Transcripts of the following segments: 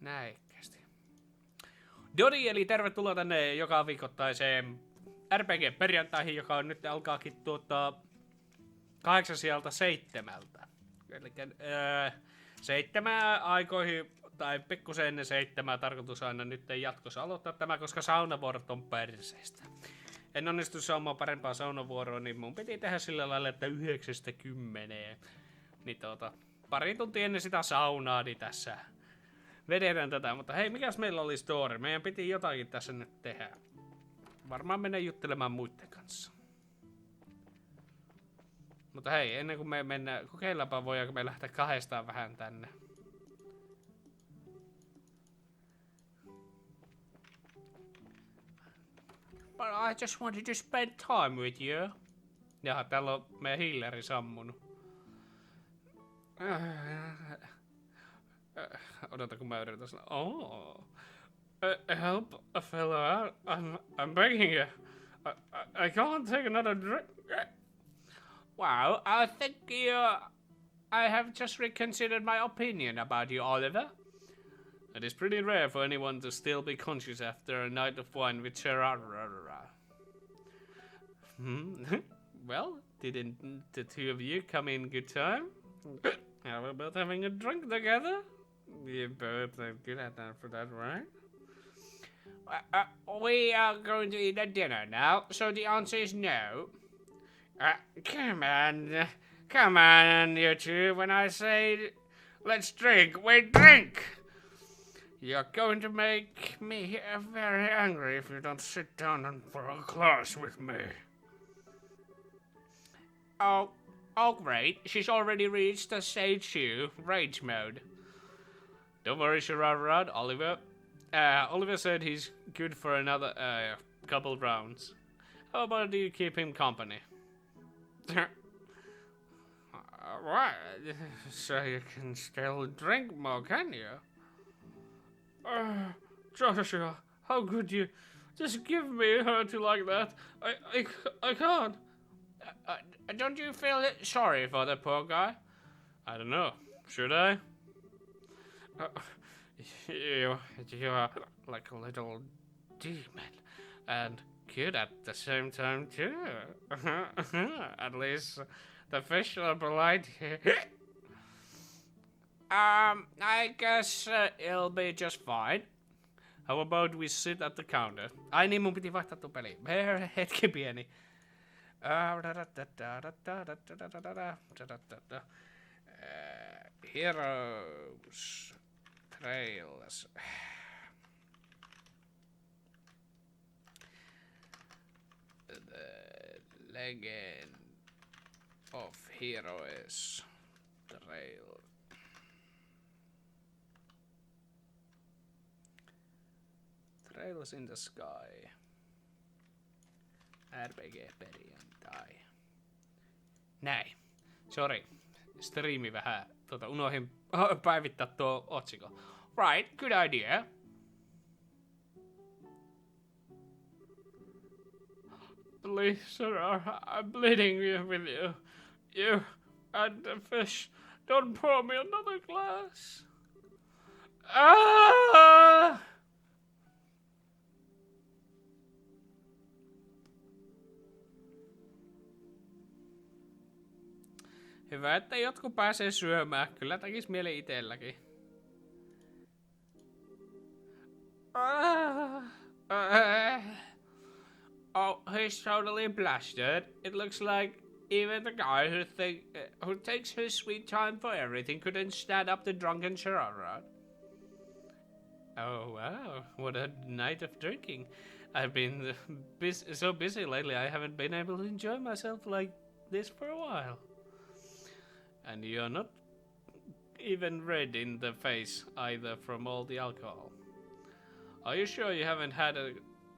Näikkästi. Dodi, eli tervetuloa tänne joka viikoittaiseen RPG-perjantaihin, joka on nyt alkaakin 8 sieltä 7. Eli 7 aikoihin, tai pikkusen ennen 7 tarkoitus aina nyt jatkossa aloittaa tämä, koska saunavuorot on perseestä. En onnistu saamaan parempaa saunavuoroa, niin mun piti tehdä sillä lailla, että 9–10. Niin pari tuntia ennen sitä saunaa, niin tässä vedetään tätä. Mutta hei, mikäs meillä oli story? Meidän piti jotakin tässä nyt tehdä. Varmaan mennä juttelemaan muiden kanssa. Mutta hei, ennen kuin me mennään, kokeillaanpa voidaanko me lähteä kahdestaan vähän tänne. But I just wanted to spend time with you. Jaha, täällä on meidän healeri sammunut. Odota, kun mä yritän sanoa. Oh. Help a fellow out. I'm begging you. I can't take another drink. Wow, I think I have just reconsidered my opinion about you, Oliver. It is pretty rare for anyone to still be conscious after a night of wine with Gerard. Well, didn't the two of you come in good time? How about having a drink together? You both are good at that for that, right? We are going to eat a dinner now, so the answer is no. Come on, you two. When I say let's drink, we drink. You're going to make me very angry if you don't sit down and for a glass with me. Oh great. She's already reached the stage 2, rage mode. Don't worry, Gerard, Oliver. Oliver said he's good for another couple rounds. How about you keep him company? What? So you can still drink more, can you? Joshua, how could you just give me a hurt like that? I can't. Don't you feel sorry for the poor guy? I don't know. Should I? You are like a little demon, and cute at the same time too. At least the fish are polite. I guess it'll be just fine. How about we sit at the counter? Ai niin, mun piti vaihtaa tuo peli. Hetki pieni. Heroes. Trails. The Legend of Heroes. Trail. Trails in the Sky. RPG-perjantai. Näin. Sori. Striimi vähän. Unohdin päivittää tuo otsikko. Right, good idea. Please, sir, I'm bleeding with you. You and the fish. Don't pour me another glass. Ah! Hyvä, että jotkut pääsee syömään. Kyllä tekis mieli itelläkin. Oh, he's totally blasted. It looks like even the guy who takes his sweet time for everything couldn't stand up to drunken Gerard. Oh wow, what a night of drinking. I've been so busy lately I haven't been able to enjoy myself like this for a while. And you're not even red in the face either from all the alcohol. Are you sure you haven't had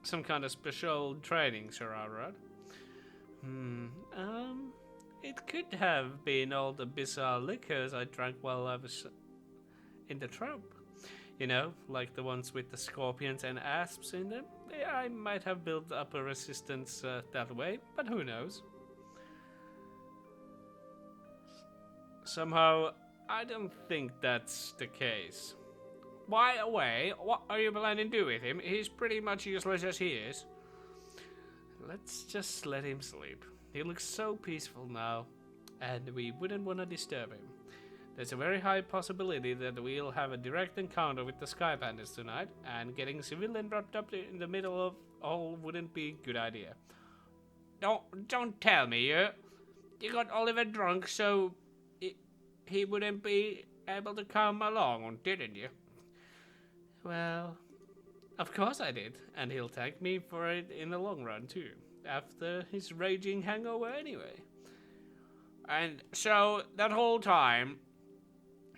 some kind of special training, Gerard? It could have been all the bizarre liquors I drank while I was in the trap. You know, like the ones with the scorpions and asps in them. I might have built up a resistance that way, but who knows? Somehow, I don't think that's the case. By the way, what are you planning to do with him? He's pretty much useless as he is. Let's just let him sleep. He looks so peaceful now, and we wouldn't want to disturb him. There's a very high possibility that we'll have a direct encounter with the Sky Bandits tonight, and getting civilian wrapped up in the middle of all wouldn't be a good idea. Don't tell me you got Oliver drunk so he wouldn't be able to come along, didn't you? Well, of course I did, and he'll thank me for it in the long run too, after his raging hangover anyway. And so, that whole time,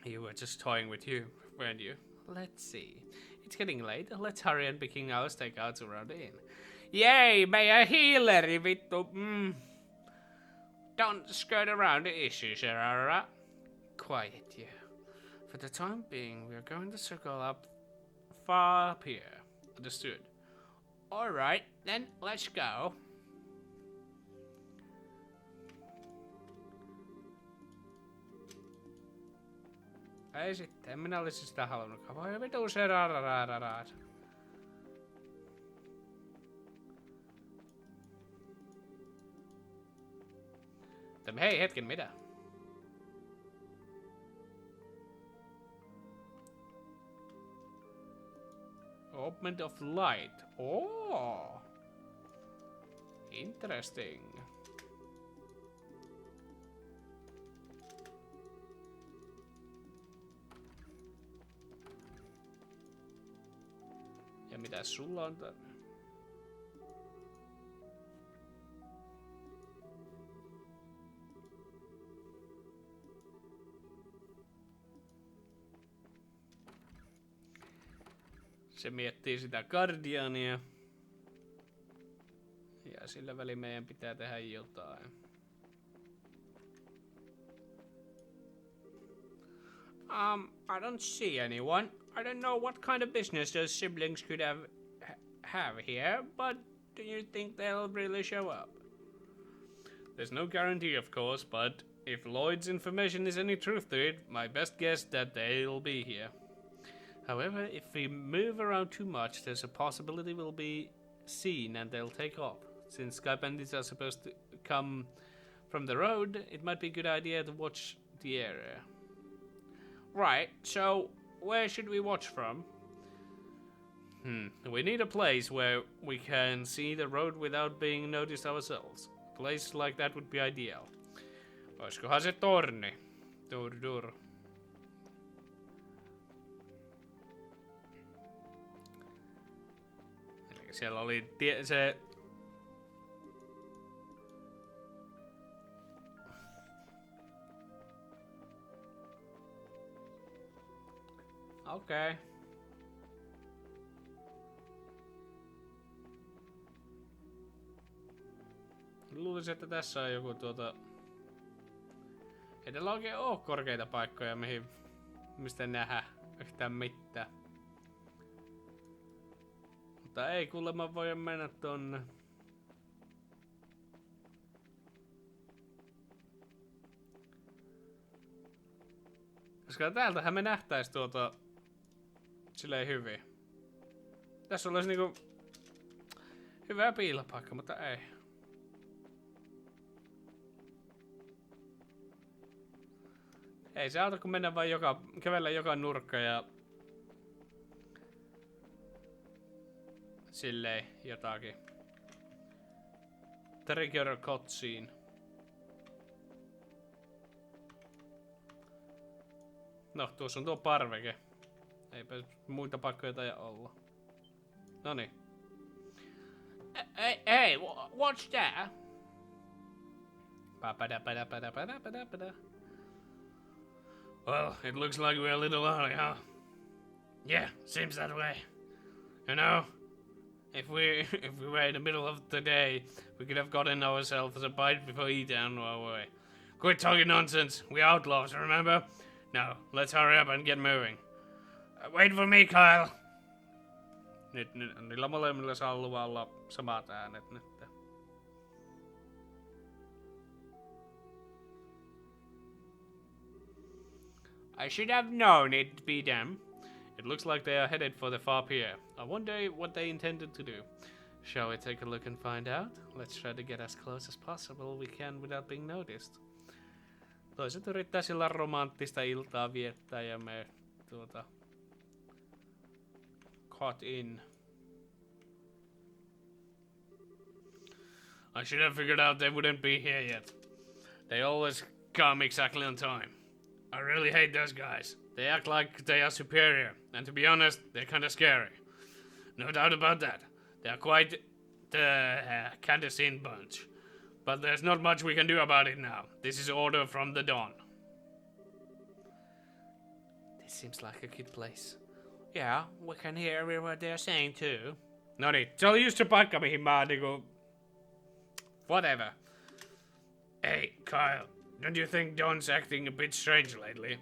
you were just toying with you, weren't you? Let's see. It's getting late, let's hurry and begin our stakeouts around the inn. Yay, may a healer, vittu. Don't skirt around the issue, Sharara. Quiet, you. For the time being, we're going to circle up far up here. Understood. Alright, then let's go. Ei sitten, en minä olisi sitä halunnutkaan. Voi vitu se rararararat. Hei hetken, mitä? Open of light. Oh! Interesting. Ja mitä sulla on tänne? Se miettii sitä Guardiania. Ja sillä välin meidän pitää tehdä jotain. I don't see anyone. I don't know what kind of business those siblings could have here, but do you think they'll really show up? There's no guarantee, of course, but if Lloyd's information is any truth to it, my best guess that they'll be here. However, if we move around too much, there's a possibility we'll be seen and they'll take off. Since Sky Bandits are supposed to come from the road, it might be a good idea to watch the area. Right, so where should we watch from? We need a place where we can see the road without being noticed ourselves. A place like that would be ideal. Oiskohan se torni? Dur. Eli siellä oli se... Okei. Luulisin, että tässä on joku Ei täällä oikein oo korkeita paikkoja, mistä nähdä yhtään mitään. Mutta ei kuulemma voi mennä tonne. Koska täältähän me nähtäis silleen hyvin. Tässä olisi niinku hyvä piilopaikka, mutta ei. Ei se auta kun mennä vaan kävellä joka nurkka ja silleen jotakin. Trigger cutscene. No, tuossa on tuo parveke. Eipä muita paikkoja taida olla. Noniin. Hey, what's that? Well, it looks like we're a little early, huh? Yeah, seems that way. You know, if we were in the middle of the day, we could have gotten ourselves a bite before eating on our way. Quit talking nonsense. We're outlaws, remember? Now, let's hurry up and get moving. Wait for me, Kyle. Nyt niillä molemmilla saa luvalla samat äänet nyt. I should have known it'd be them. It It looks like they are headed for the far pier. I wonder what they intended to do. Shall we take a look and find out? Let's try to get as close as possible we can without being noticed. Toiset yrittää sillä romanttista iltaa viettää ja me caught in. I should have figured out they wouldn't be here yet. They always come exactly on time. I really hate those guys. They act like they are superior, and to be honest, they're kinda scary. No doubt about that. They are quite the Candacean bunch. But there's not much we can do about it now. This is order from the Dawn. This seems like a good place. Yeah, we can hear what they're saying too. No niin, se oli just se paikka mihin mä niinku... Whatever. Hey, Kyle, don't you think Don's acting a bit strange lately?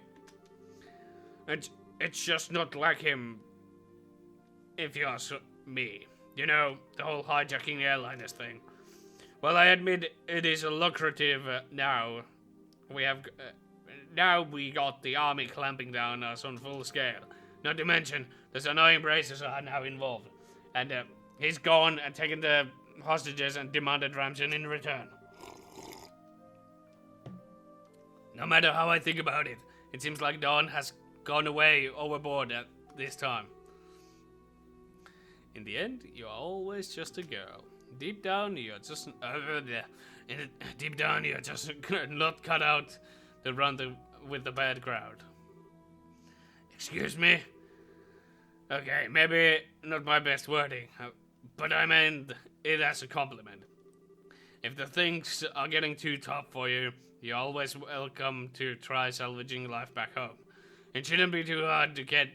It's just not like him, if you ask me. You know, the whole hijacking airliners thing. Well, I admit it is a lucrative now. Now we got the army clamping down on us on full scale. Not to mention, those annoying braces are now involved. And he's gone and taken the hostages and demanded ransom in return. No matter how I think about it, it seems like Dawn has gone away overboard at this time. In the end, you are always just a girl. Deep down, you're just not cut out to run with the bad crowd. Excuse me? Okay, maybe not my best wording, but I meant it as a compliment. If the things are getting too tough for you, you're always welcome to try salvaging life back home. It shouldn't be too hard to get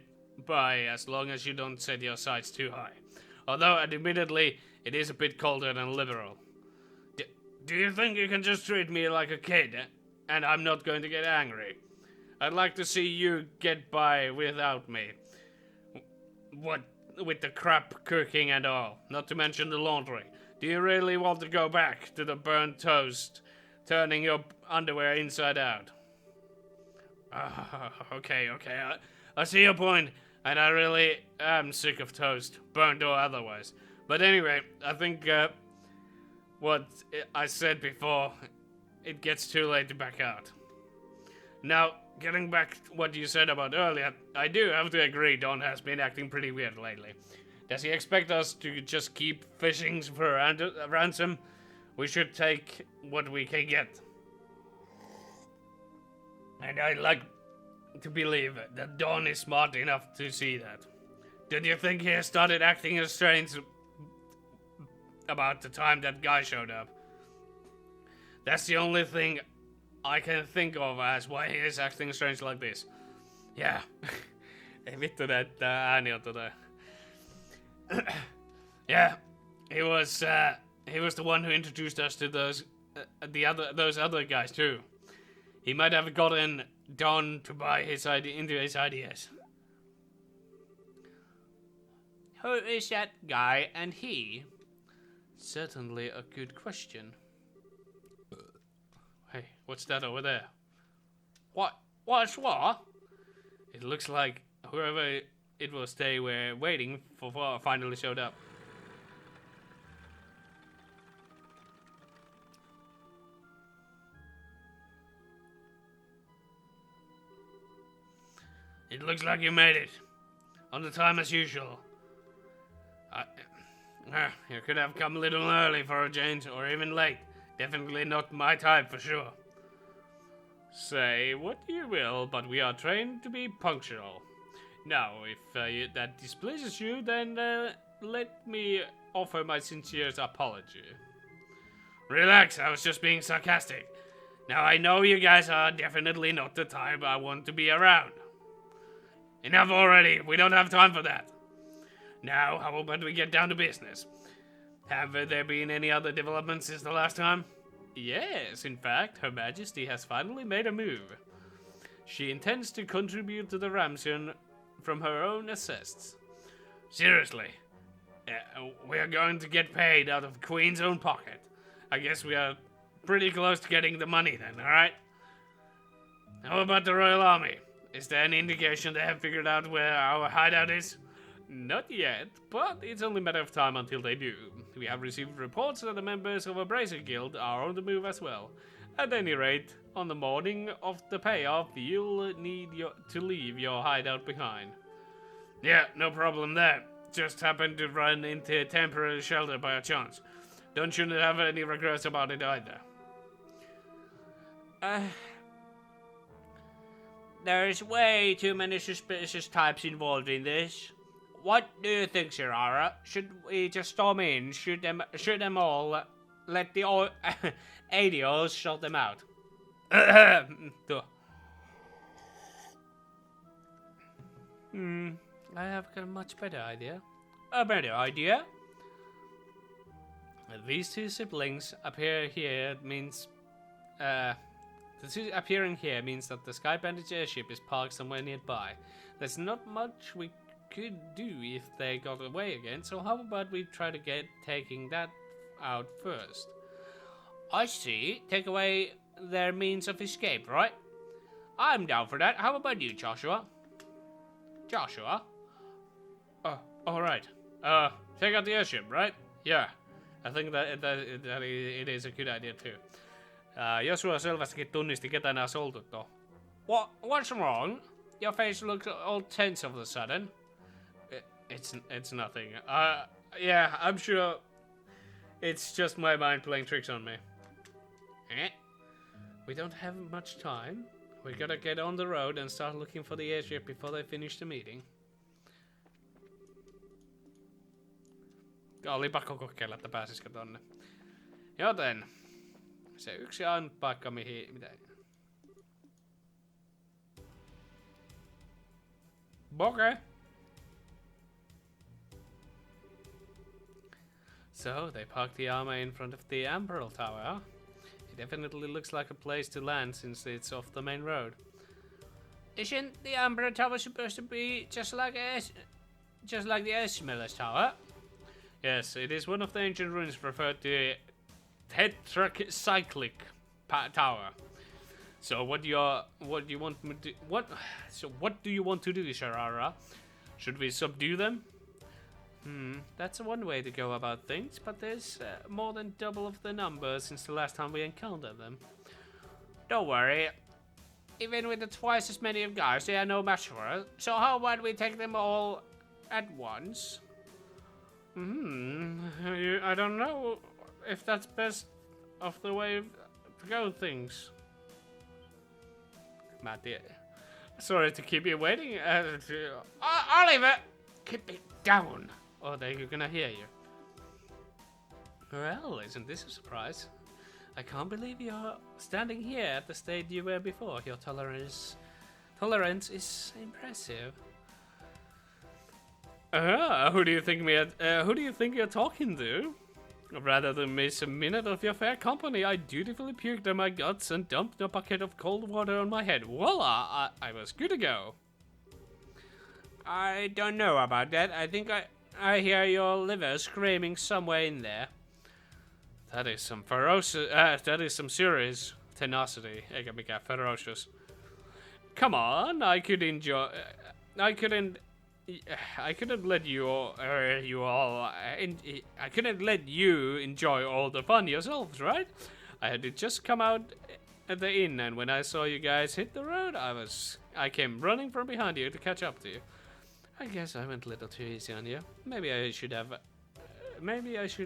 by as long as you don't set your sights too high. Although, admittedly, it is a bit colder than liberal. Do you think you can just treat me like a kid, and I'm not going to get angry? I'd like to see you get by without me. What with the crap cooking and all, not to mention the laundry. Do you really want to go back to the burnt toast, turning your underwear inside out? Okay, I see your point, and I really am sick of toast, burnt or otherwise. But anyway, I think what I said before, it gets too late to back out. Now, getting back to what you said about earlier, I do have to agree Don has been acting pretty weird lately. Does he expect us to just keep fishing for ransom? We should take what we can get. And I'd like to believe that Don is smart enough to see that. Did you think he started acting as strange about the time that guy showed up? That's the only thing I can think of as why he is acting strange like this. Yeah. Ei vittu näyttää ääni on Yeah, he was the one who introduced us to those other guys too. He might have gotten Don to buy into his ideas. Who is that guy and he? Certainly a good question. Hey, what's that over there? What's what? It looks like whoever it was they were waiting for finally showed up. It looks like you made it. On the time as usual. You could have come a little early for a change, or even late. Definitely not my type for sure. Say what you will, but we are trained to be punctual. Now, if that displeases you, then let me offer my sincere apology. Relax, I was just being sarcastic. Now I know you guys are definitely not the type I want to be around. Enough already, we don't have time for that. Now, how about we get down to business? Have there been any other developments since the last time? Yes, in fact, Her Majesty has finally made a move. She intends to contribute to the ransom from her own assets. Seriously? We are going to get paid out of Queen's own pocket. I guess we are pretty close to getting the money then, alright? How about the Royal Army? Is there any indication they have figured out where our hideout is? Not yet, but it's only a matter of time until they do. We have received reports that the members of a Bracer Guild are on the move as well. At any rate, on the morning of the payoff, you'll need to leave your hideout behind. Yeah, no problem there. Just happened to run into a temporary shelter by a chance. Don't you have any regrets about it either? There's way too many suspicious types involved in this. What do you think, Shirara? Should we just storm in, shoot them all, let the ADOs shut them out? I have got a much better idea. A better idea? These two siblings appear here means... appearing here means that the Sky Bandit airship is parked somewhere nearby. There's not much we could do if they got away again, so how about we try to get taking that out first? I see. Take away their means of escape, right? I'm down for that. How about you, Joshua? Joshua? Alright. Take out the airship, right? Yeah. I think that it is a good idea too. Joshua selvästikin tunnisti, ketä nää soltut on. What's wrong? Your face looks all tense all of a sudden. It's nothing. Yeah, I'm sure it's just my mind playing tricks on me. We don't have much time. We gotta get on the road and start looking for the airship before they finish the meeting. Oli pakko kokeilla, että pääsisikö tonne. Joten se yksi ainut paikka mihin... Mitä? Okay. So, they parked the armor in front of the Amberal Tower. It definitely looks like a place to land since it's off the main road. Isn't the Amberal Tower supposed to be just like the Esmeralda Tower? Yes, it is one of the ancient ruins referred to tetracyclic tower. So what do you want me to what do you want to do, Sharara? Should we subdue them? That's one way to go about things, but there's more than double of the number since the last time we encountered them. Don't worry. Even with the twice as many of guys, they are no match for us. So how about we take them all at once? I don't know if that's best of the way to go things. Matt, sorry to keep you waiting. Oliver, keep it down, or they're gonna hear you. Well, isn't this a surprise? I can't believe you're standing here at the state you were before. Your tolerance is impressive. Who do you think you're talking to? Rather than miss a minute of your fair company, I dutifully puked on my guts and dumped a bucket of cold water on my head. Voila! I was good to go. I don't know about that. I think I hear your liver screaming somewhere in there. That is some ferocious. That is some serious tenacity. Eikä mikään ferocious. Come on, I couldn't let you enjoy all the fun yourselves, right? I had to just come out at the inn, and when I saw you guys hit the road, I came running from behind you to catch up to you. I guess I went a little too easy on you. Maybe I should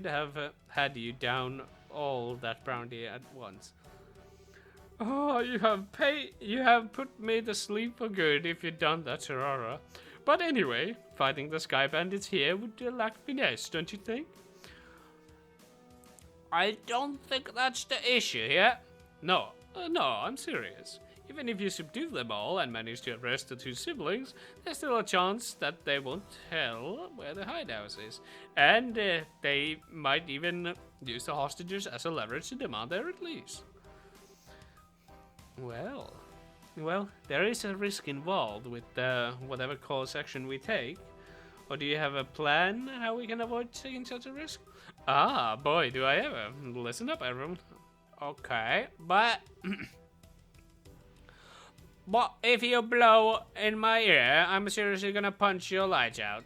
have had you down all that brandy at once. Oh, you have put me to sleep for good if you'd done that, Sharara. But anyway, fighting the Sky Bandits here would lack finesse, don't you think? I don't think that's the issue here. No, I'm serious. Even if you subdue them all and manage to arrest the two siblings, there's still a chance that they won't tell where the hideout is. And they might even use the hostages as a leverage to demand their release. Well, there is a risk involved with whatever course action we take. Or do you have a plan how we can avoid taking such a risk? Ah, boy, do I ever. Listen up, everyone. Okay, but... But if you blow in my ear, I'm seriously gonna punch your lights out.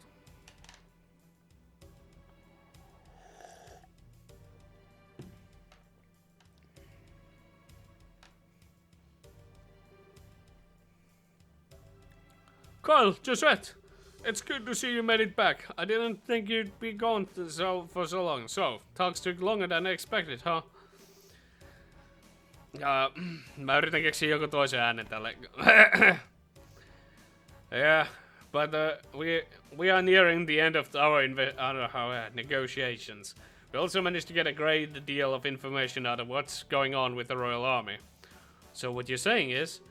Carl, Josette, it's good to see you made it back. I didn't think you'd be gone for so long. So, talks took longer than expected, huh? Mä yritän keksiä joku toisen äänen tälle. Yeah, but we are nearing the end of our negotiations. We also managed to get a great deal of information out of what's going on with the Royal Army. So what you're saying is,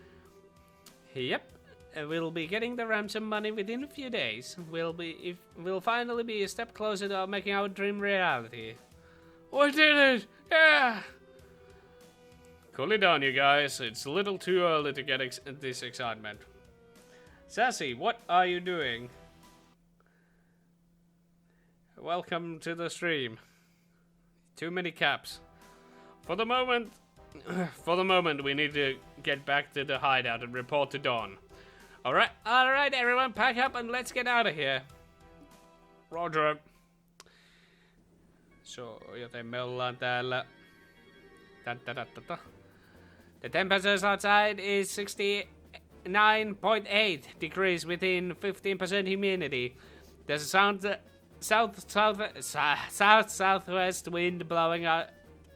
yep, we'll be getting the ransom money within a few days. We'll finally be a step closer to making our dream reality. We did it! Yeah! Cool it down, you guys. It's a little too early to get this excitement. Sassy, what are you doing? Welcome to the stream. Too many caps. For the moment, we need to get back to the hideout and report to Dawn. Alright, everyone, pack up and let's get out of here. Roger. So, joten me ollaan täällä. The temperature outside is 69.8 degrees within 15% humidity. There's a southwest wind blowing at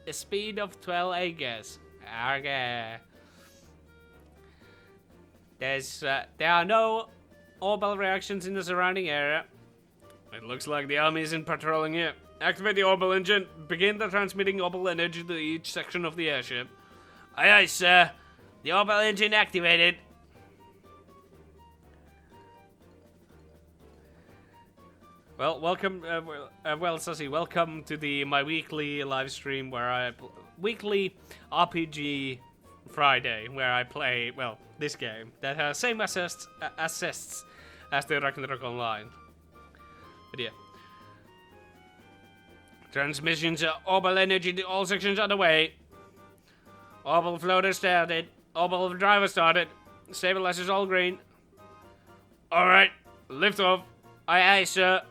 a speed of 12 acres. Okay. There are no orbital reactions in the surrounding area. It looks like the army isn't patrolling here. Activate the orbital engine. Begin the transmitting orbital energy to each section of the airship. Aye, sir. The orbital engine activated. Well, welcome, Sussy, welcome to my weekly live stream where weekly RPG Friday, where I play, well, this game that has same assists as the Ragnarok Online. But yeah. Transmissions of orbital energy to all sections on the way. Orbital floater started. Orbital driver started. Stabilizers all green. Alright, lift off. Aye, sir.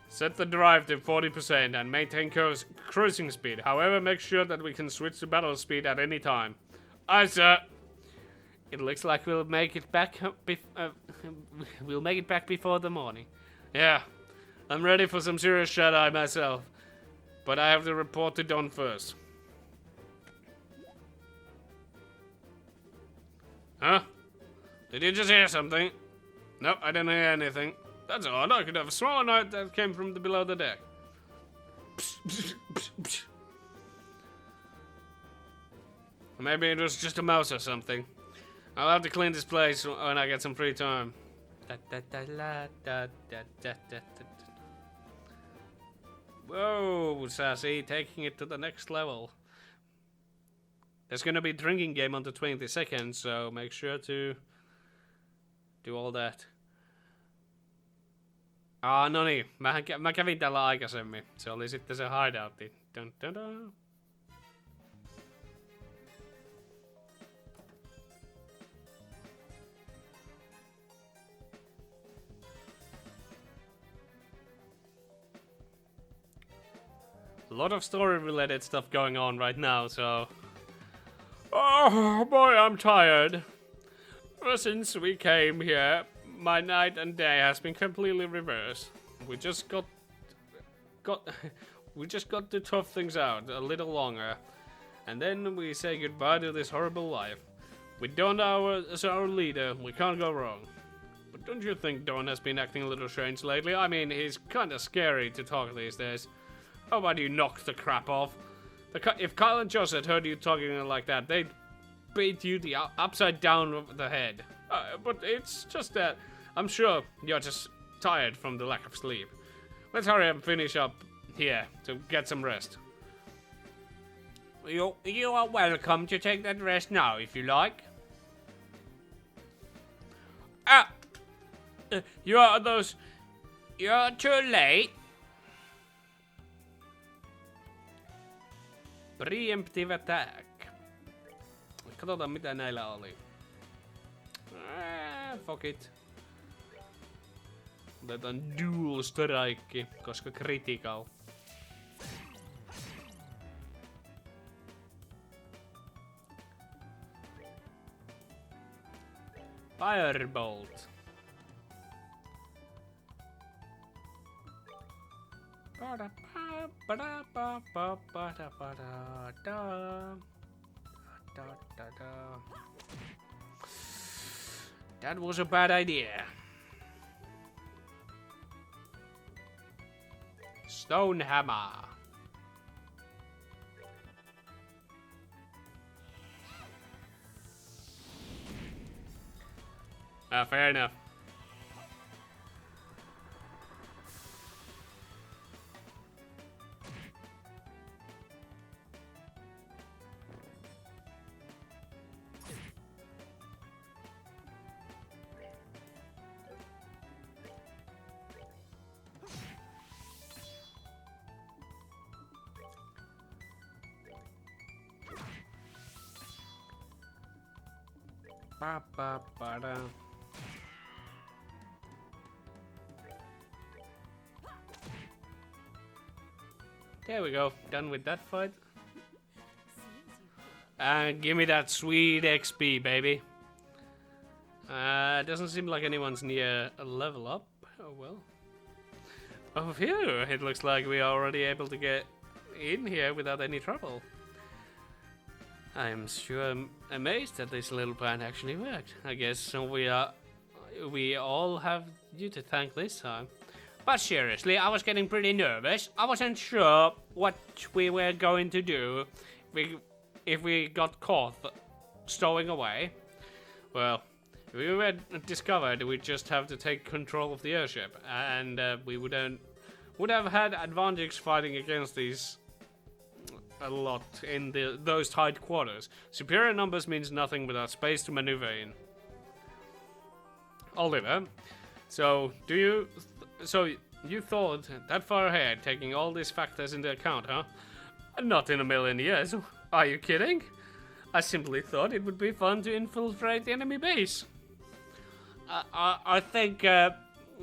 Set the drive to 40% and maintain cruising speed. However, make sure that we can switch to battle speed at any time. Aye, sir. It looks like we'll make it back. We'll make it back before the morning. Yeah, I'm ready for some serious shut-eye myself, but I have to report to Dawn first. Huh? Did you just hear something? Nope, I didn't hear anything. That's odd. I could have sworn that came from below the deck. Maybe it was just a mouse or something. I'll have to clean this place when I get some free time. Whoa, Sassy, taking it to the next level. There's gonna be a drinking game on the 22nd, so make sure to do all that. No niin, mä kävin täällä aikaisemmin. Se oli sitten se hideoutti. Dun, dun, dun. A lot of story-related stuff going on right now, so... Oh boy, I'm tired. Ever since we came here, my night and day has been completely reversed. We just got to tough things out a little longer, and then we say goodbye to this horrible life. With Dawn as our leader, we can't go wrong. But don't you think Dawn has been acting a little strange lately? I mean, he's kinda scary to talk these days. How about you knock the crap off? If Kyle and Joss had heard you talking like that, they'd beat you the upside down of the head. But it's just that I'm sure you're just tired from the lack of sleep. Let's hurry up and finish up here to get some rest. You are welcome to take that rest now if you like. Ah! You're too late. Preemptive attack. Katsotaan mitä näillä oli. Fuck it. Otetaan dual strike, koska critical. Firebolt. That was a bad idea. Stone hammer. Fair enough. Ba-ba-ba-da. There we go, done with that fight. And give me that sweet XP, baby. Doesn't seem like anyone's near a level up. Oh well. Oh phew, it looks like we are already able to get in here without any trouble. I am sure amazed that this little plan actually worked. I guess we all have you to thank this time. But seriously, I was getting pretty nervous. I wasn't sure what we were going to do if we got caught stowing away. Well, if we were discovered, we'd just have to take control of the airship, and we would have had advantage fighting against these a lot in those tight quarters. Superior numbers means nothing without space to maneuver in. Oliver, so you thought that far ahead, taking all these factors into account, huh? Not in a million years. Are you kidding? I simply thought it would be fun to infiltrate the enemy base. I think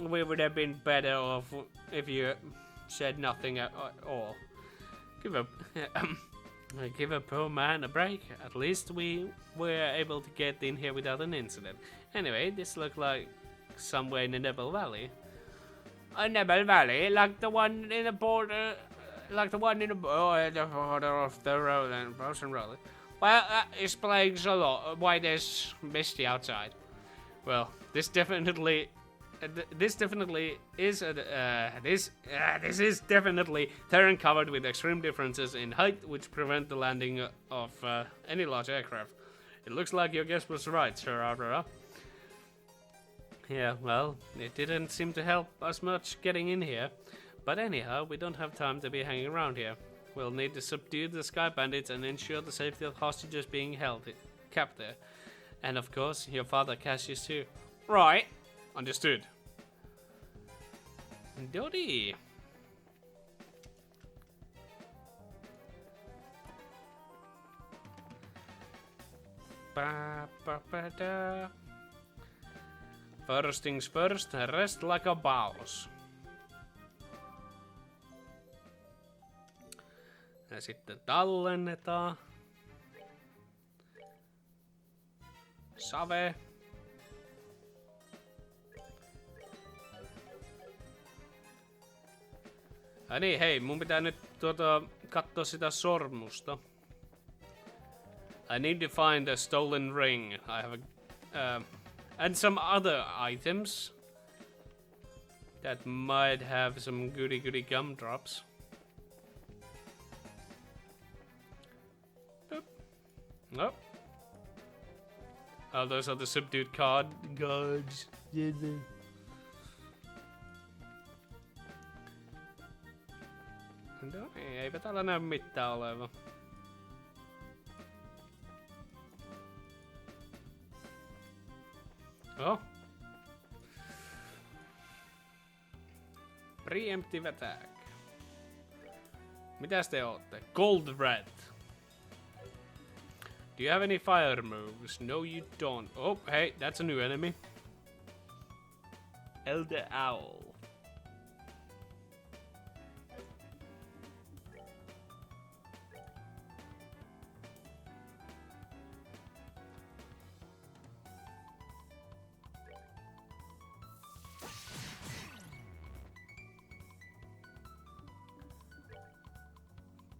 we would have been better off if you said nothing at all. Give a poor man a break. At least we were able to get in here without an incident. Anyway, this looked like somewhere in the Nebel Valley. A Nebel Valley, like the one in the border, the border of the road and Frozen Road. Well, that explains a lot why there's misty outside. Well, this definitely is this is definitely terrain covered with extreme differences in height, which prevent the landing of any large aircraft. It looks like your guess was right, Sir Aurora. Yeah, well, it didn't seem to help us much getting in here. But anyhow, we don't have time to be hanging around here. We'll need to subdue the Sky Bandits and ensure the safety of hostages being kept there. And of course, your father Cassius too. Right. Understood. Doddy. Ba ba ba da. First things first, rest like a boss. Ja sitten tallennetaan. Save. Niin, hei, mun pitää nyt katsoa sitä sormusta. I need to find a stolen ring. I have and some other items that might have some goody gumdrops. Boop. Nope. Oh, those are the subdued guards. No, eipä täällä näy mitään oleva. Oh. Preemptive attack. Mitäs te ootte? Cold Rat. Do you have any fire moves? No, you don't. Oh, hey, that's a new enemy. Elder Owl.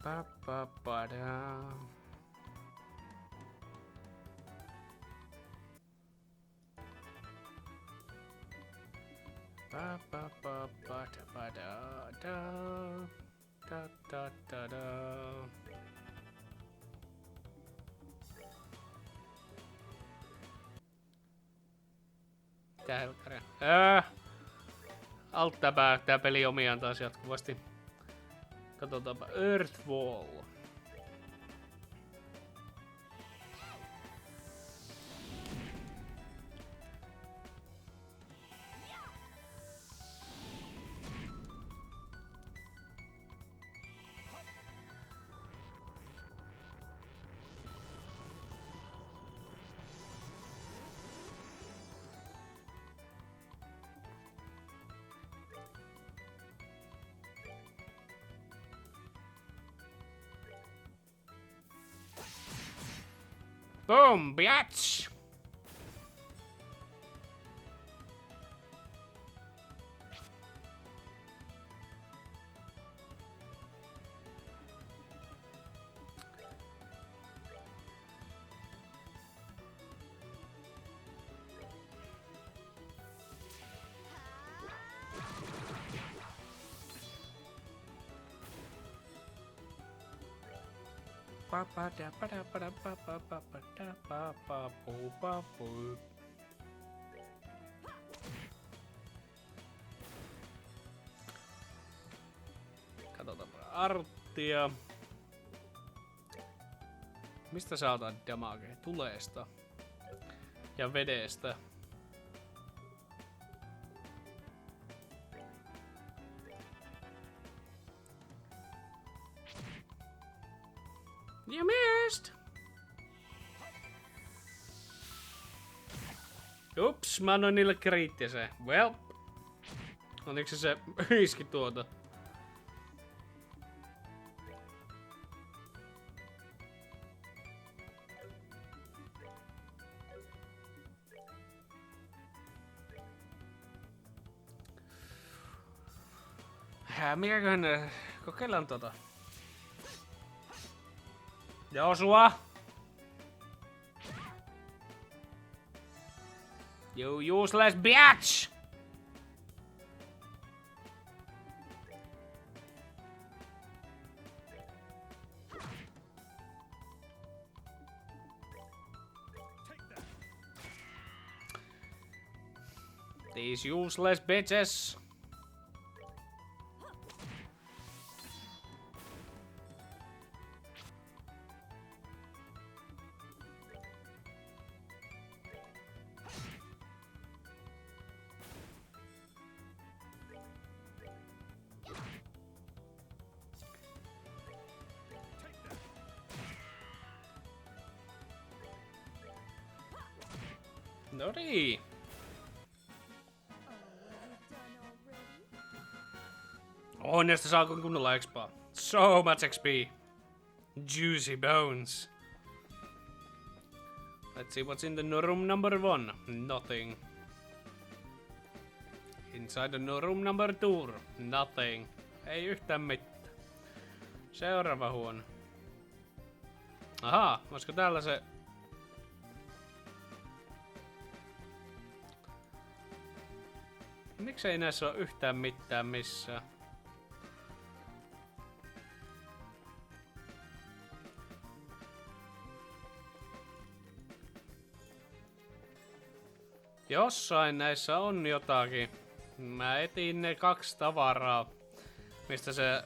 Ba ba ba da. Ba ba ba ba da ba da da da da da. Tää helkkaria. Tää peli omiaan taas jatkuvasti. Katsotaanpa Earthwall. Boom, biatch! Katsotaanpa arttia. Mistä sä otat damagea? Tuleesta. Ja vedestä. You missed! Ups, mä annoin niille kriittisen. Well. Onneksi se iski tuota. Mikäköhän kokeillaan tota. Joshua! You useless bitch! These useless bitches! No niin. Näistä saako kunnolla expaa. So much XP. Juicy bones. Let's see what's in the room number 1. Nothing. Inside the room number 2. Nothing. Ei yhtään mitään. Seuraava huone. Ahaa, olisiko täällä se... Miksei näissä ole yhtään mitään missään? Jossain näissä on jotakin. Mä etin ne 2 tavaraa, mistä se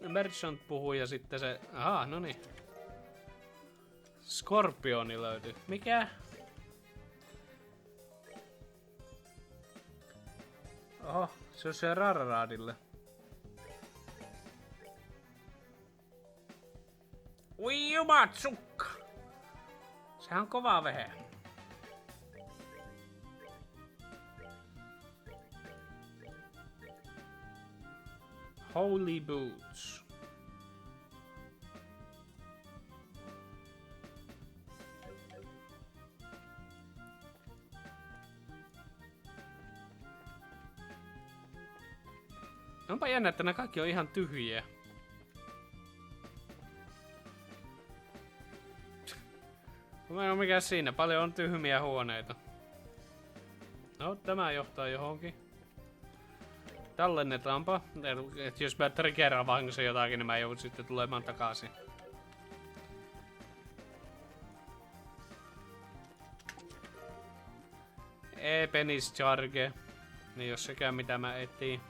merchant puhui ja sitten se... Aha, noniin. Skorpioni löytyi. Mikä? Oho, se on se rarraadille. Ui jumatsukka! Sehän on kova vehe. Holy boots. Onpa jännä, että nämä kaikki on ihan tyhjiä. Mä en mikään siinä, paljon on tyhmiä huoneita. No, tämä johtaa johonkin. Tallennetaanpa. Et jos mä triggeraan vahingossa jotakin, niin mä joudun sitten tulemaan takaisin. Penis charge. Niin jos sekään mitä mä etiin.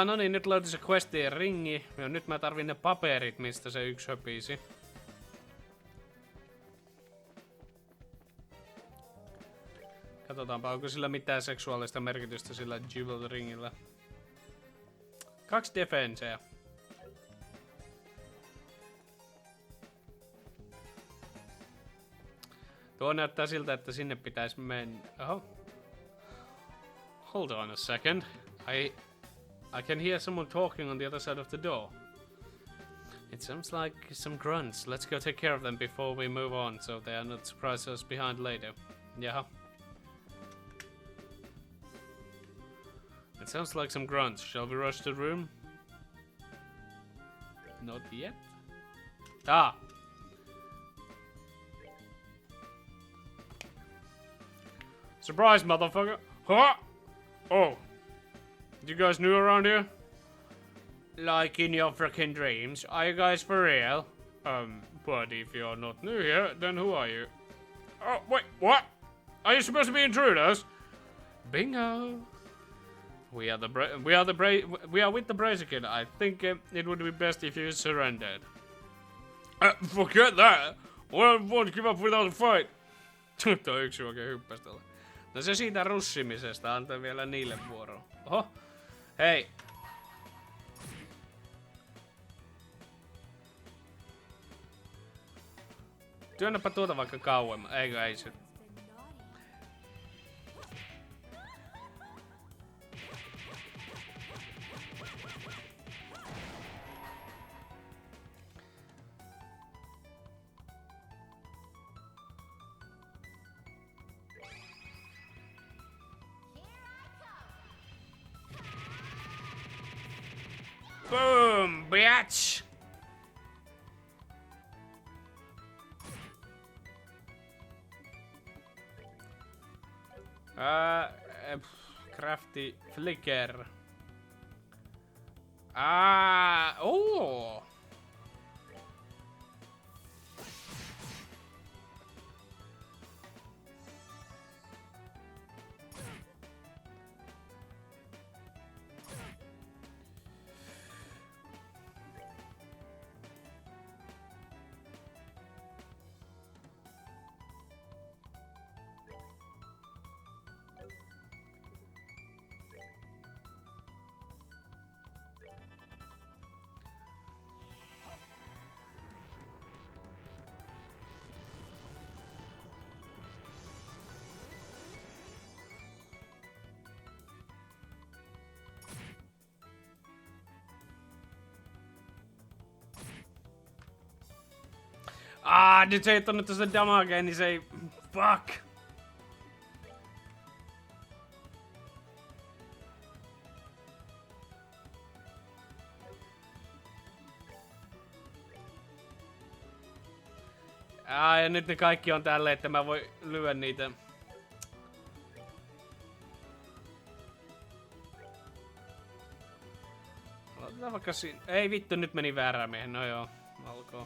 No niin, nyt löytyi se questien ringi. Ja nyt mä tarvin ne paperit, mistä se yksi höpisi. Katsotaanpa, onko sillä mitään seksuaalista merkitystä sillä jewel ringillä. 2 defenseä. Tuo näyttää siltä, että sinne pitäisi mennä. Oho. Hold on a second. I can hear someone talking on the other side of the door. It sounds like some grunts. Let's go take care of them before we move on, so they are not surprise us behind later. Jaha. It sounds like some grunts. Shall we rush the room? Not yet. Ah! Surprise, motherfucker! Huh? Oh. You guys new around here? Like in your freaking dreams? Are you guys for real? But if you're not new here, then who are you? Oh, wait, what? Are you supposed to be intruders? Bingo! We are with the Brazikin. I think it would be best if you surrendered. Forget that! Won't give up without a fight. Tuo yksi oikein hyppäsi tuolla. No se siitä russimisesta, antaa vielä niille vuoroa. Oho! Hei! Työnnäpä tuota vaikka kauemmin. Eikö ei se? Boom, bitch! Crafty flicker. Oh! Nyt se ei ottanut tosta damagea, niin se ei... Fuck! Ja nyt ne kaikki on tälleen, että mä voin lyödä niitä. Otetaan vaikka siinä. Ei vittu, nyt meni väärään miehen. No joo, alkoi.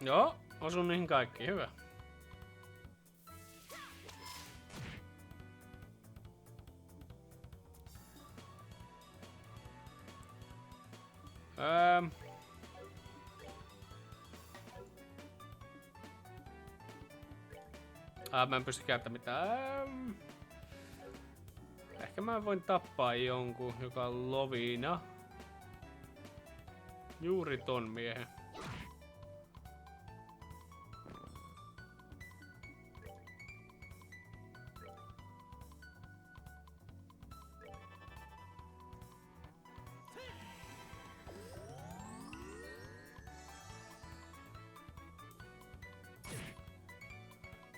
Joo, osun niihin kaikkiin, hyvä. Mä en pysty käyttämään mitään. Ehkä mä voin tappaa jonkun, joka on lovina. Juuri ton miehen.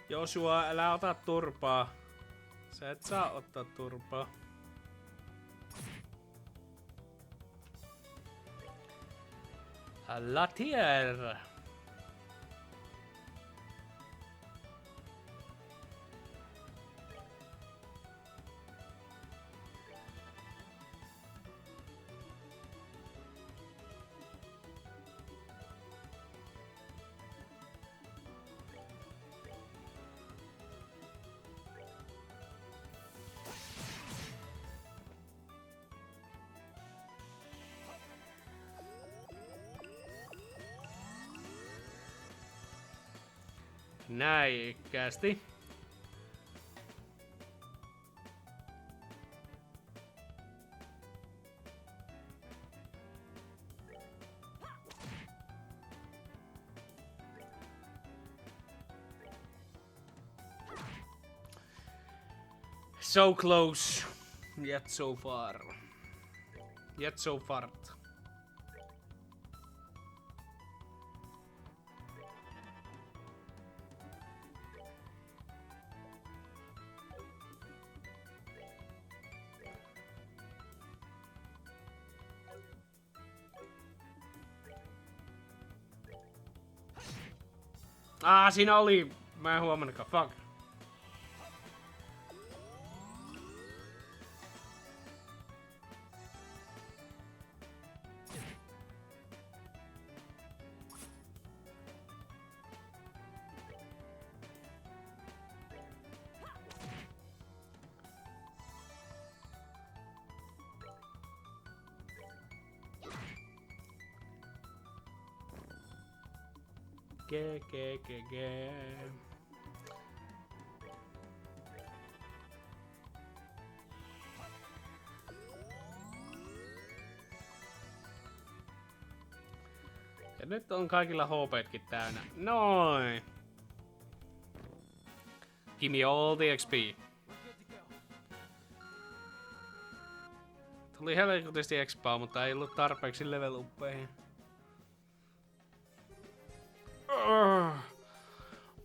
Joshua, älä ota turpaa. Sä et saa ottaa turpaa. Latier. Näikkäästi. So close, yet so far. Yet so far. Siinä oli. Mä en huomannutkaan. Fuck. Ja nyt on kaikilla HP:tkin täynnä. Noin. Give me all the XP. Tuli helkutisti expaa, mutta ei ollut tarpeeksi level uppeihin.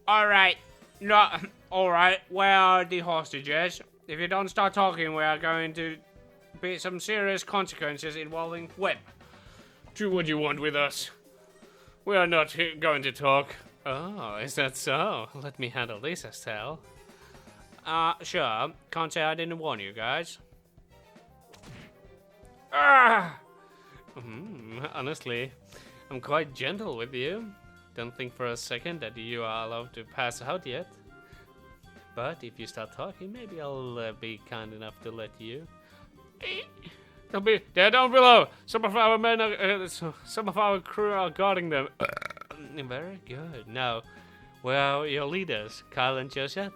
Alright. No, alright. Where are the hostages? If you don't start talking, we are going to be some serious consequences involving Web. Do what you want with us. We are not going to talk. Oh, is that so? Let me handle this, Estelle. Sure. Can't say I didn't warn you guys. Honestly, I'm quite gentle with you. Don't think for a second that you are allowed to pass out yet. But if you start talking, maybe I'll be kind enough to let you. They're down below. Some of our men are, some of our crew are guarding them. Very good. Now, where are your leaders, Kyle and Josette?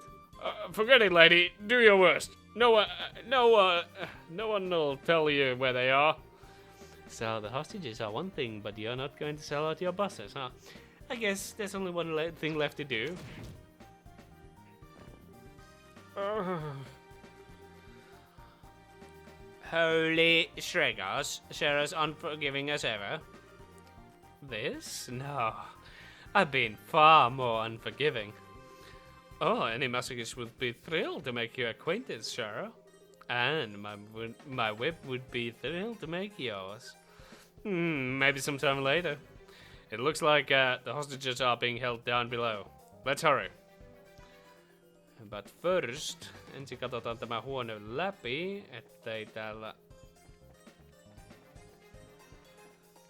Forget it, lady. Do your worst. No one will tell you where they are. So the hostages are one thing, but you're not going to sell out your buses, huh? I guess there's only one thing left to do. Holy Shreggers, Sarah's unforgiving as ever. This? No. I've been far more unforgiving. Oh, any masochist would be thrilled to make your acquaintance, Sarah. And my whip would be thrilled to make yours. Maybe sometime later. It looks like the hostages are being held down below. Let's hurry. But first, ensin katsotaan tämä huone läpi, ettei täällä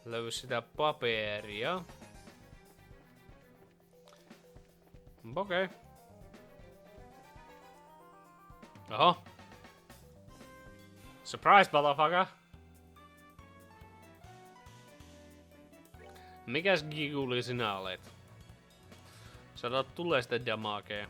löydy sitä paperia. Okei. Oho. Surprise, motherfucker! Mikäs giguli sinä olet? Sä otat tulee sitä damagea.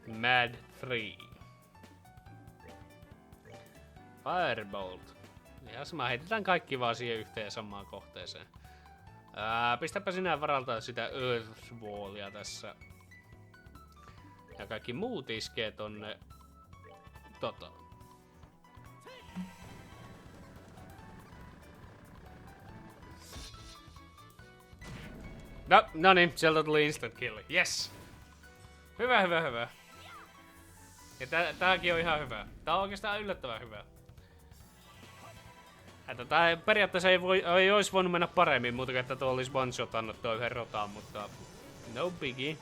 Mad 3. Firebolt. Ja sama, heitetään kaikki vaan siihen yhteen samaan kohteeseen. Pistäpä sinä varalta sitä Earthwallia tässä. Ja kaikki muut iskee tonne No niin, sieltä tuli instant kill. Yes! Hyvä. Ja tääkin on ihan hyvä. Tää on oikeastaan yllättävän hyvä. Että tää periaatteessa ei ois voinut mennä paremmin, mutta että tuo olisi one-shotannut toi yhden rotaan, mutta no biggie.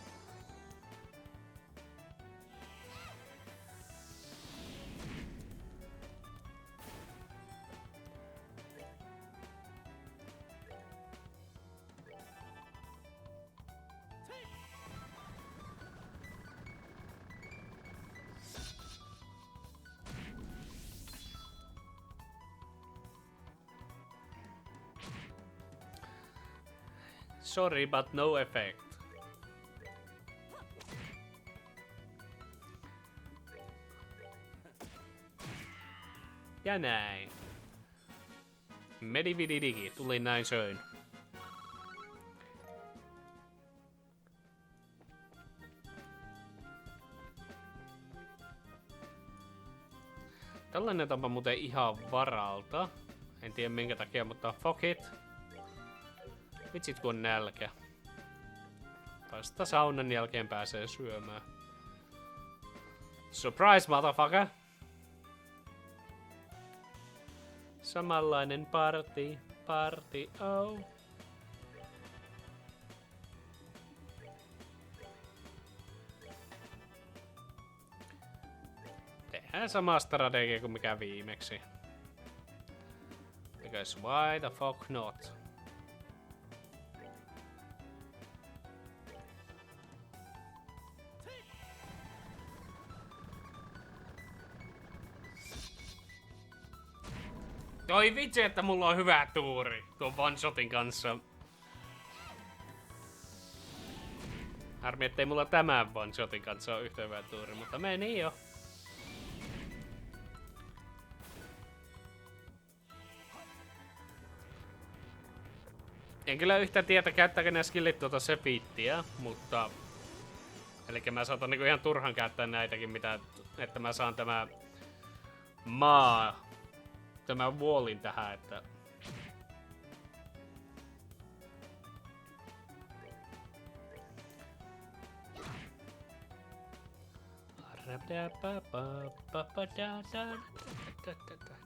Sorry, but no effect. Ja näin. Medivididigi, tuli näin söin. Tällainen tapa muuten ihan varalta. En tiedä minkä takia, mutta fuck it. Vitsit kun on nälkä. Vasta saunan jälkeen pääsee syömään. Surprise, motherfucker! Samanlainen party, oh. Tehdään sama strategia kuin mikä viimeksi. Because why the fuck not? Oi vitsi, että mulla on hyvä tuuri tuon one-shotin kanssa. Harmi, ettei mulla tämän one-shotin kanssa ole yhtä hyvä tuuri, mutta meni jo. En kyllä yhtä tiedä, käyttääkö nämä skillit tuota sefittiä, mutta... Elikkä mä saatan niinku ihan turhan käyttää näitäkin, että mä saan tämän wallin tähän, että...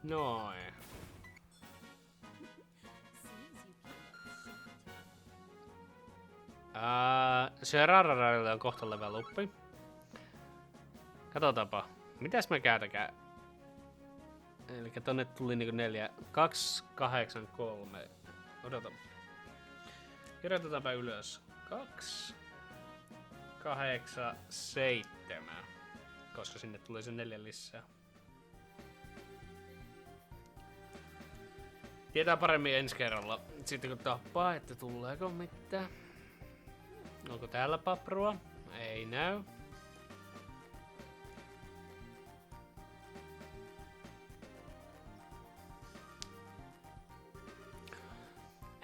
Noin. Se rarararille on kohta level uppi. Katsotaanpa. Mitäs me käytäkään? Elikkä tonne tuli niinku 2, 8, 3. Odota. Kirjoitetaanpa ylös. 2, 8, 7. Koska sinne tuli se 4 lisää. Tietää paremmin ensi kerralla. Sitten kun tappaa, että tuleeko mitään. Onko täällä paprua? Ei näy.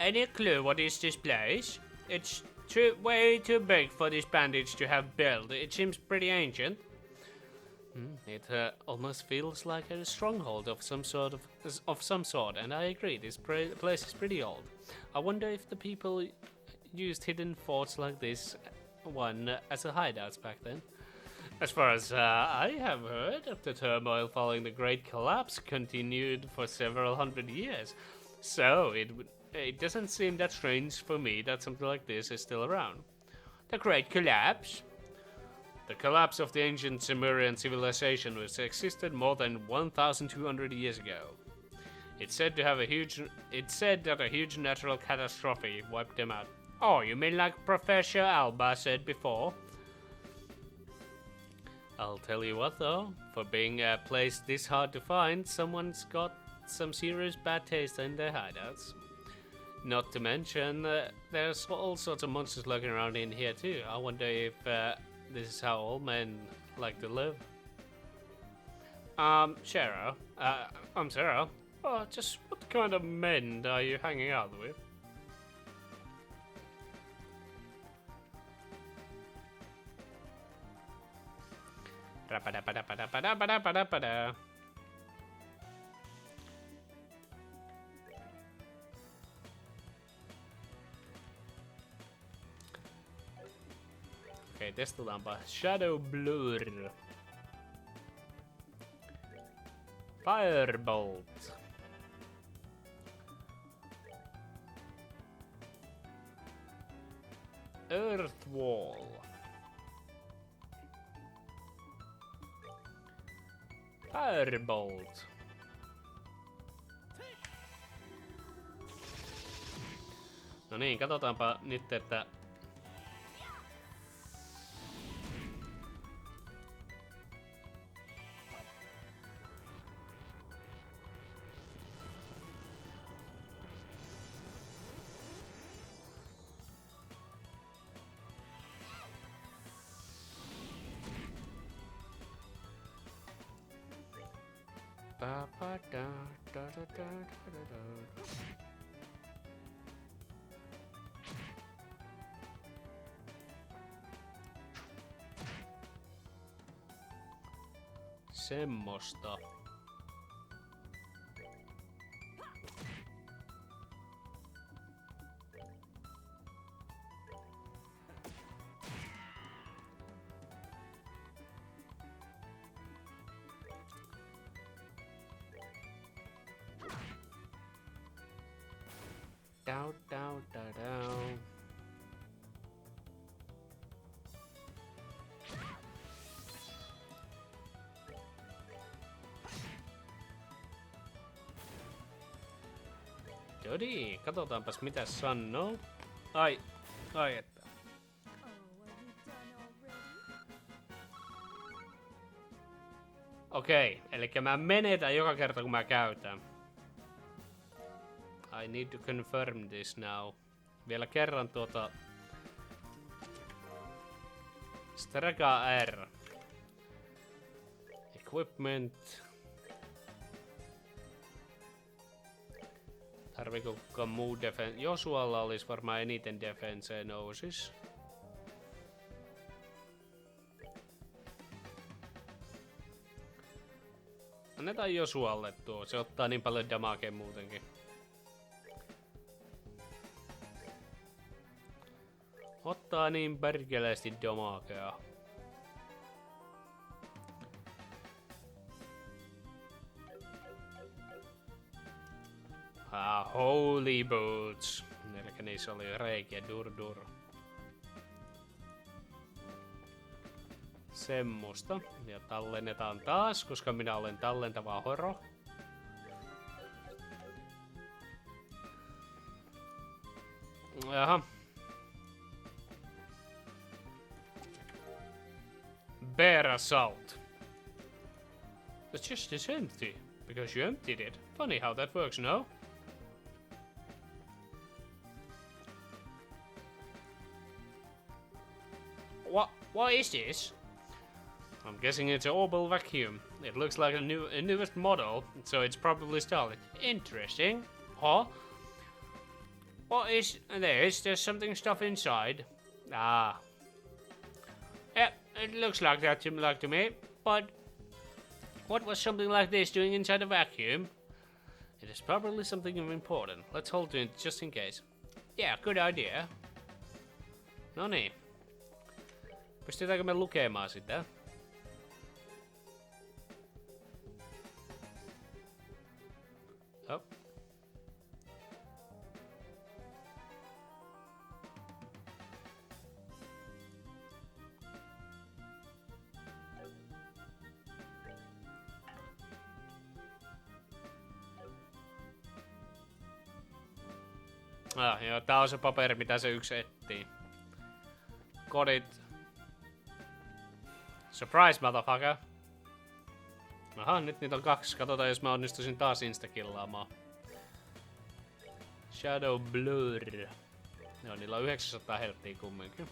Any clue what is this place? It's way too big for this bandage to have built. It seems pretty ancient. It almost feels like a stronghold of some sort, and I agree, this place is pretty old. I wonder if the people used hidden forts like this one as a hideouts back then. As far as I have heard, the turmoil following the Great Collapse continued for several hundred years. So it doesn't seem that strange for me that something like this is still around. The Great Collapse? The collapse of the ancient Sumerian civilization, which existed more than 1,200 years ago. It's said that a huge natural catastrophe wiped them out. Oh, you mean like Professor Alba said before? I'll tell you what though, for being a place this hard to find, someone's got some serious bad taste in their hideouts. Not to mention, there's all sorts of monsters lurking around in here too. I wonder if this is how old men like to live. Sarah. I'm Sarah. Oh, just what kind of men are you hanging out with? Okei, testataanpa. Shadow Blur. Firebolt. Earth Wall. Firebolt. No niin, katsotaanpa nyt, että semmosta. Down. Jodi, katsotaanpas mitä sanoo. Ai että. Okei, elikkä mä menetän joka kerta kun mä käytän. I need to confirm this now. Vielä kerran Strega R. Equipment. Tarviiko kukaan muu defense? Josualla olisi varmaan eniten defense nousis. Annetaan Josualle tuo, se ottaa niin paljon damagea muutenkin. Ottaa niin perkeleesti damagea. Holy boots. Elikkä niissä oli reikiä dur. Semmosta. Ja tallennetaan taas, koska minä olen tallentava horo. Jaha. Bear assault. The chest is empty, because you emptied it. Funny how that works, no? What is this? I'm guessing it's an orbital vacuum. It looks like a newest model, so it's probably solid. Interesting. Huh? What is this? There's something stuff inside. Ah. Yeah, it looks like that to me, but What was something like this doing inside a vacuum? It is probably something important. Let's hold it just in case. Yeah, good idea. No niin. Pystytäänkö me lukemaan sitä? Oh. Joo, tää on se paperi, mitä se yksi etsii. Kodit. Surprise, motherfucker. Aha, nyt niitä on 2. Katsotaan, jos mä onnistuisin taas instakillaamaan. Shadow Blur. Joo, niillä on 900 helttiä kumminkin.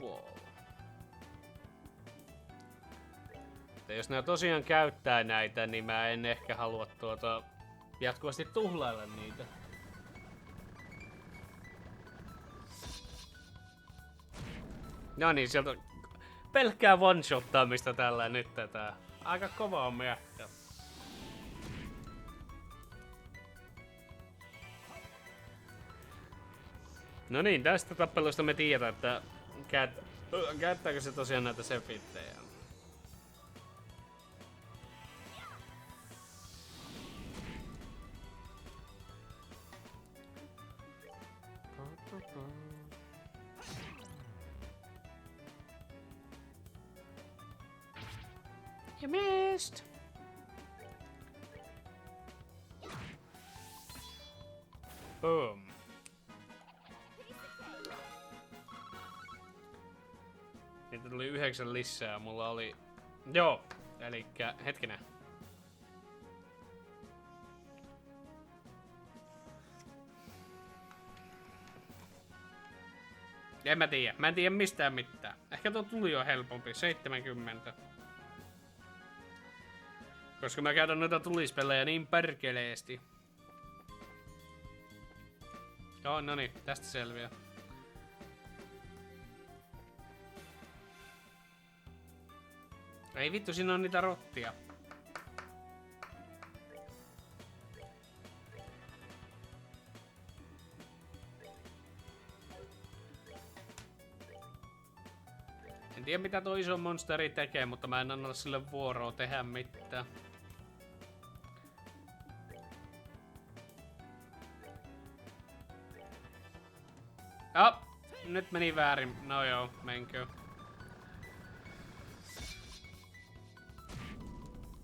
Wall. Jos ne tosiaan käyttää näitä, niin mä en ehkä halua jatkuvasti tuhlailla niitä. No niin, sieltä on pelkkää one-shottaamista tällä nyt tätä. Aika kova on miekka. No niin, tästä tappelusta me tiedetään, että käyttääkö se tosiaan näitä sefittejä. You missed! Boom. Niitä tuli 9 lisää, mulla oli... Joo, elikkä hetkinen. Mä en tiedä mistään mitään. Ehkä tuo tuli jo helpompi, 70. Koska mä käydän noita tulispelejä niin perkeleesti. Joo, no niin, tästä selviää. Ei vittu, siinä on niitä rottia. En tiedä mitä tuo iso monsteri tekee, mutta mä en anna sille vuoroa tehdä mitään. Oh, nyt meni väärin. No joo, menkö.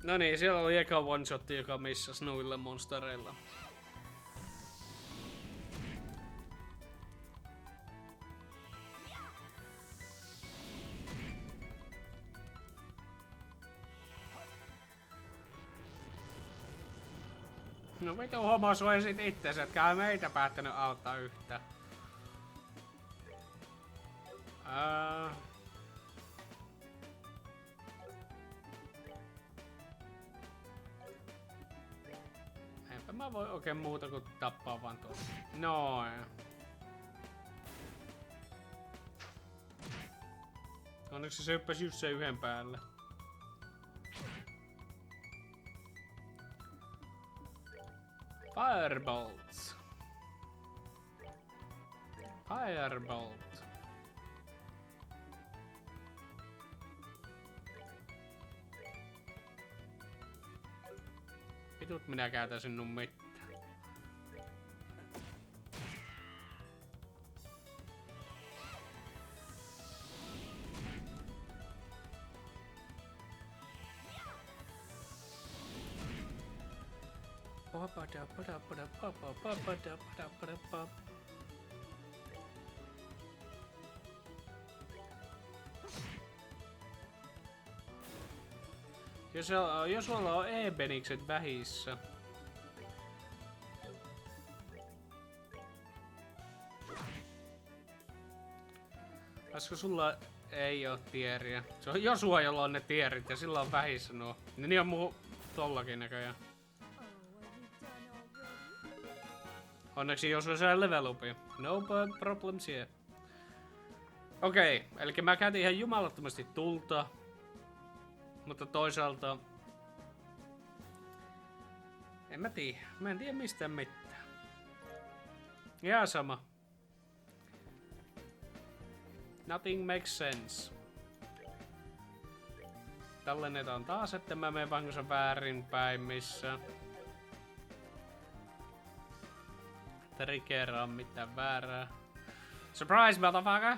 No niin, siellä oli eka one-shotti, joka missasi noille monstereilla. No vitu homo suojasit itsensä, etkä meitä päättänyt auttaa yhtään. Enpä mä voi oikein muuta kuin tappaa vaan tuolla. Noin. Onneksi se hyppäsi just sen yhden päälle. Firebolts. Firebolt. Vitut minä käytän sinun mitään. Jos sulla on e-benikset vähissä. Olisiko sulla ei oo tieriä? Se on Josua, jolla on ne tierit ja sillä on vähissä nuo. Niin on muu tollakin näköjään. Onneksi Joshua sai level upin. No problems here. Okei, eli mä käytin ihan jumalattomasti tulta. Mutta toisaalta... Mä en tiedä mistään mitään. Ihan sama. Nothing makes sense. Tallennetaan taas, että mä menen vahingossa väärinpäin missä. Triggeraa mitään väärää. Surprise, motherfucker!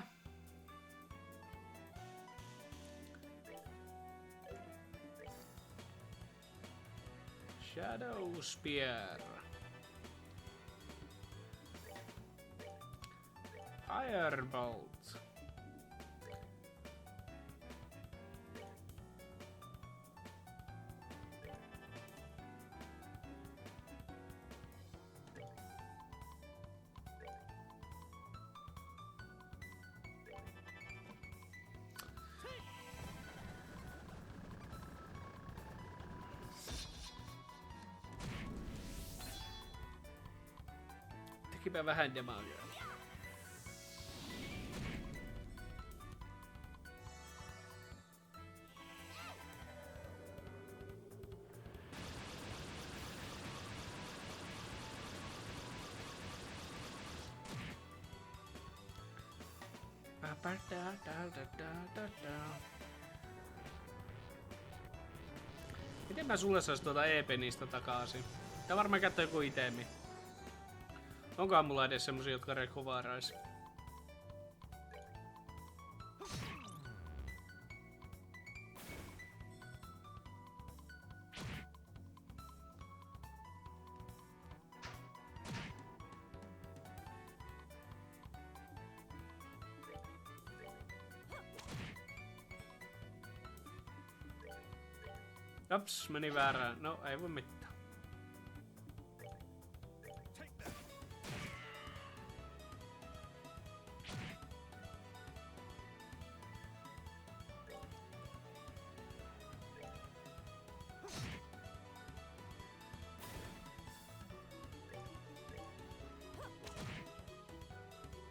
Shadow Spear. Firebolt. Tekipä vähän damagea. Miten mä sulle sais tuota E-penistä takaisin? Tää varmaan käyttää joku itemi. Onkohan mulla edes semmosia, jotka rekovarais? Ops, meni väärään. No, ei voi mitään.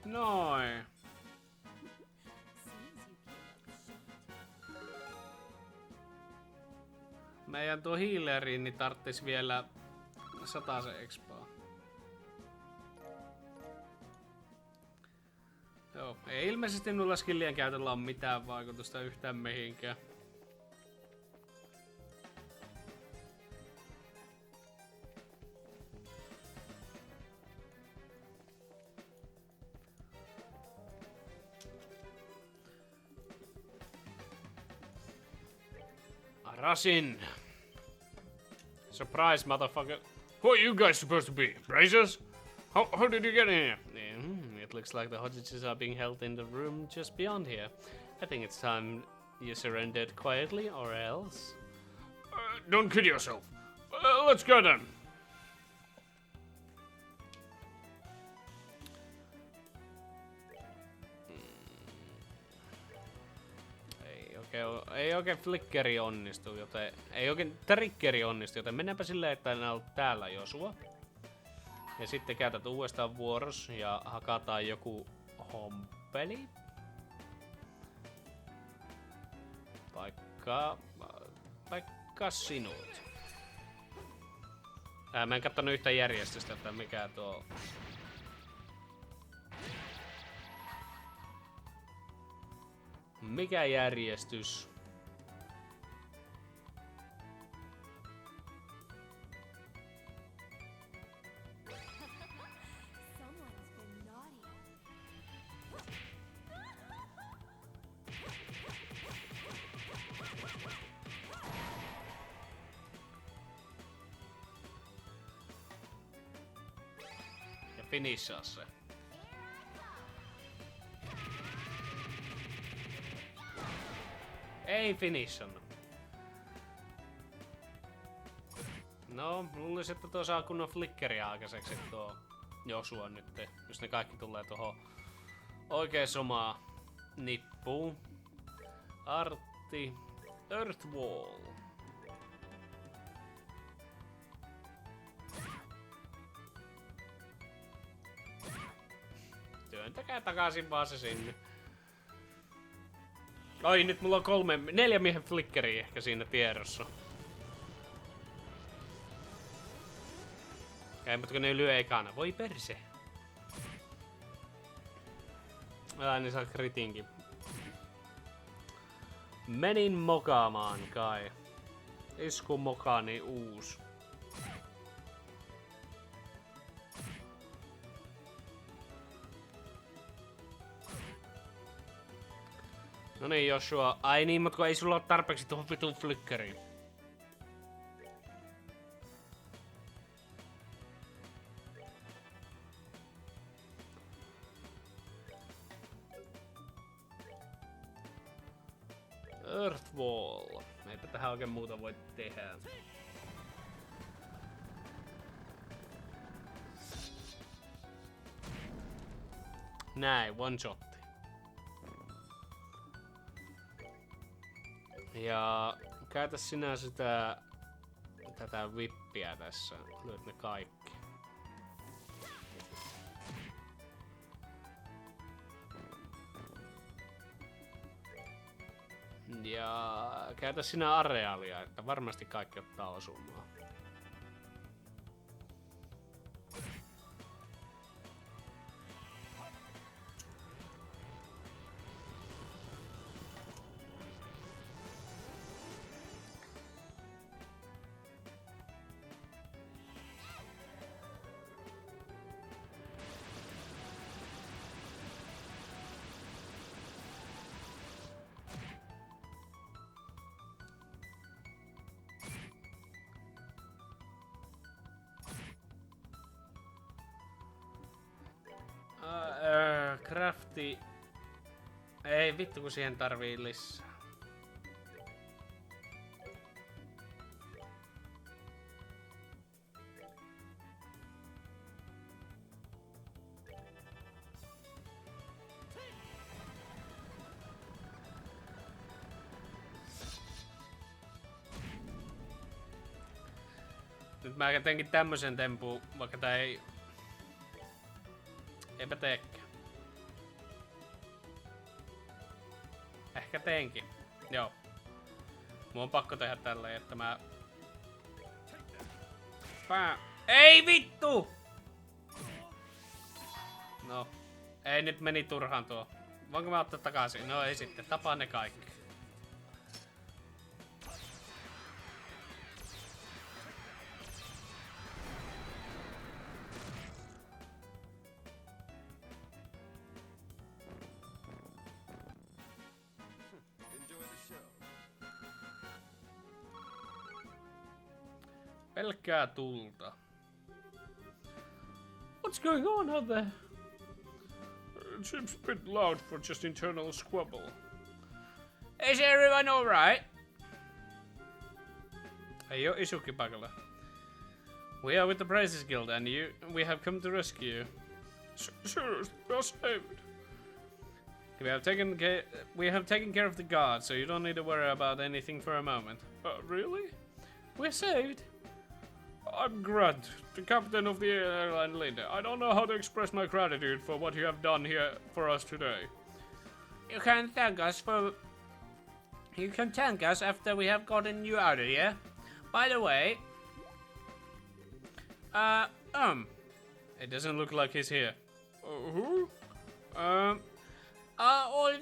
Noin. Meidän tuo healeriin niin tarttis vielä 100 expaa. Joo, ei ilmeisesti nulla skillien käytöllä ole mitään vaikutusta yhtään mihinkään. Rasin. Surprise, motherfucker. Who are you guys supposed to be? Brazers? How did you get in here? It looks like the hostages are being held in the room just beyond here. I think it's time you surrendered quietly, or else. Don't kid yourself. Let's go then. Ei oikein flickeri onnistu, joten... Ei oikein triggeri onnistu, joten mennäänpä silleen, että en ole täällä Joshua. Ja sitten käytät uudestaan vuoros ja hakataan joku hompeli. Vaikka sinut. Mä en kattonut yhtä järjestystä, että mikä tuo... Mikä järjestys? Ja finishaa se. Ei finishannut. No, luulisin, että tuo saa kunnon flickeria aikaiseksi tuo Joshua nyt. Jos ne kaikki tulee tuohon oikein somaa nippuun. Artti. Earthwall. Työntäkää takaisin vaan se sinne. Oi, nyt mulla on 4 miehen flickeriä ehkä siinä tiedossa. Ei, mutta kun ne lyö ekana. Voi perse. Niin saa kritinkin. Menin mokaamaan kai. Isku mokaani uus. No niin, Joshua. Ai niin, mutta kun ei sulla ole tarpeeksi tuohon vitun flickeriin. Earthwall. Eipä tähän oikein muuta voi tehdä. Näin, one shot. Ja käytä sinä tätä vippiä tässä. Lyöt ne kaikki. Ja käytä sinä areaalia, että varmasti kaikki ottaa osumaan. Crafti. Ei vittu kun siihen tarvii lisää. Nyt mä teenkin tämmösen tempuun, vaikka tää ei... Eipä teekään. Ehkä teenkin. Joo. Mun on pakko tehdä tälleen, että mä... Ei vittu! No. Ei nyt meni turhaan tuo. Voinko mä ottaa takaisin? No ei sitten. Tapaa ne kaikki. Pelkkää tulta. What's going on out there? It seems a bit loud for just internal squabble. Is everyone alright? Ei oo Isuki paikalla. We are with the Braces Guild and we have come to rescue you. Sure, you're saved. We have taken care of the guard, so you don't need to worry about anything for a moment. Really? We're saved? I'm Grant, the captain of the airline leader. I don't know how to express my gratitude for what you have done here for us today. You can thank us after we have gotten you out of here. By the way, it doesn't look like he's here. Who? All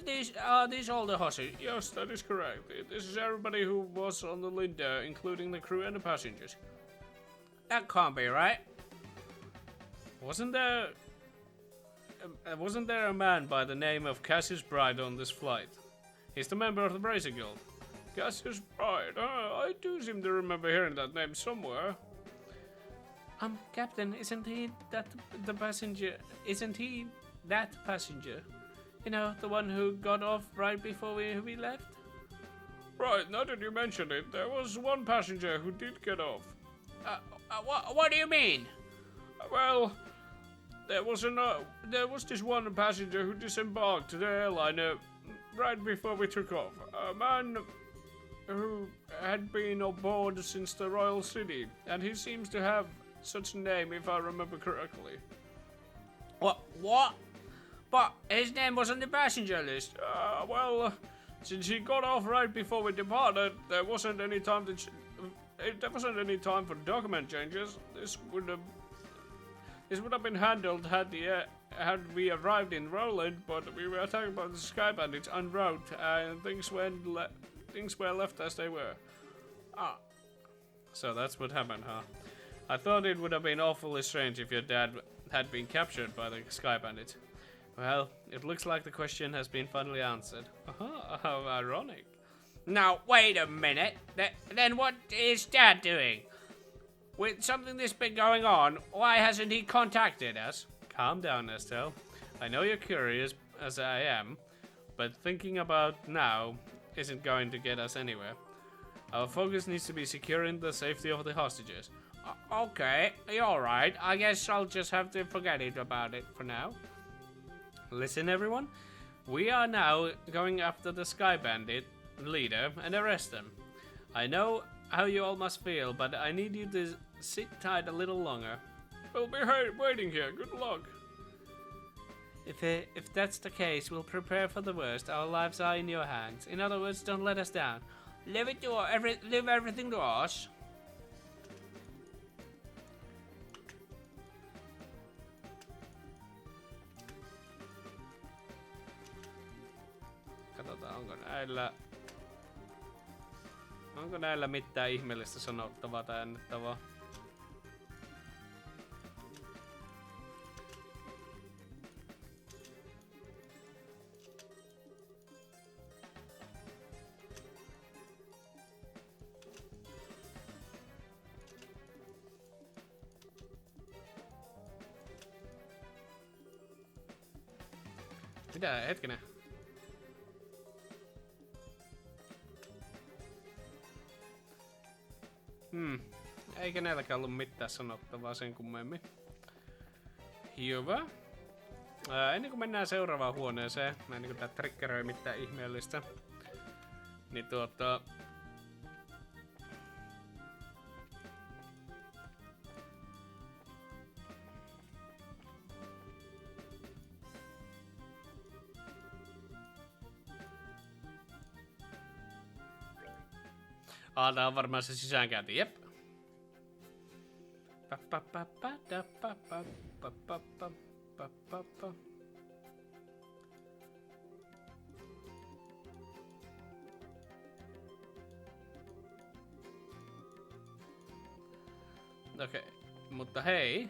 these older horses? Yes, that is correct. This is everybody who was on the Linda, including the crew and the passengers. That can't be right. Wasn't there a man by the name of Cassius Bride on this flight? He's the member of the Bracer Guild. Cassius Bride. I do seem to remember hearing that name somewhere. Captain, isn't he that passenger? Isn't he that passenger? You know, the one who got off right before we left? Right, now that you mention it, there was one passenger who did get off. What do you mean? Well, there was this one passenger who disembarked the airliner right before we took off. A man who had been aboard since the Royal City, and he seems to have such a name if I remember correctly. What? But his name was on the passenger list. Well, since he got off right before we departed, there wasn't any time to. There wasn't any time for document changes. This would have been handled had we arrived in Roland, but we were attacked by the Sky Bandits en route, and things were left as they were. Ah, so that's what happened, huh? I thought it would have been awfully strange if your dad had been captured by the Sky Bandits. Well, it looks like the question has been finally answered. How ironic. Now, wait a minute. Then what is Dad doing? With something this big going on, why hasn't he contacted us? Calm down, Estelle. I know you're curious, as I am, but thinking about now isn't going to get us anywhere. Our focus needs to be securing the safety of the hostages. Okay, you're right. I guess I'll just have to forget about it for now. Listen, everyone. We are now going after the Sky Bandit leader and arrest them. I know how you all must feel, but I need you to sit tight a little longer. We'll be waiting here. Good luck. If that's the case, we'll prepare for the worst. Our lives are in your hands. In other words, don't let us down. Leave everything to us. Katsotaan, onko näillä mitään ihmeellistä sanottavaa tai annettavaa. Mitä? Hetkinen. Eikä näilläkään ollut mitään sanottavaa sen kummemmin. Hyvä. Ennen kuin mennään seuraavaan huoneeseen, ennen kuin tää triggeröi mitään ihmeellistä, niin tää on varmaan se sisäänkäynti, jep. Okei, mutta hei.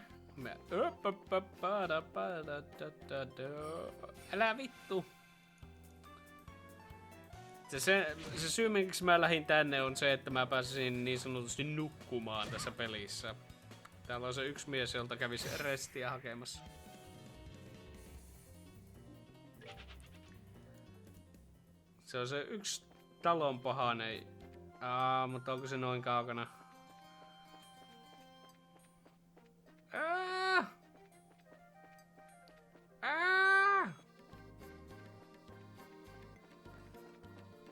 Älä vittu. Se syy, miksi mä lähdin tänne, on se, että mä pääsisin niin sanotusti nukkumaan tässä pelissä. Täällä on se yksi mies, jolta kävisi restiä hakemassa. Se on se yksi talon pahainen. Mutta onko se noin kaukana?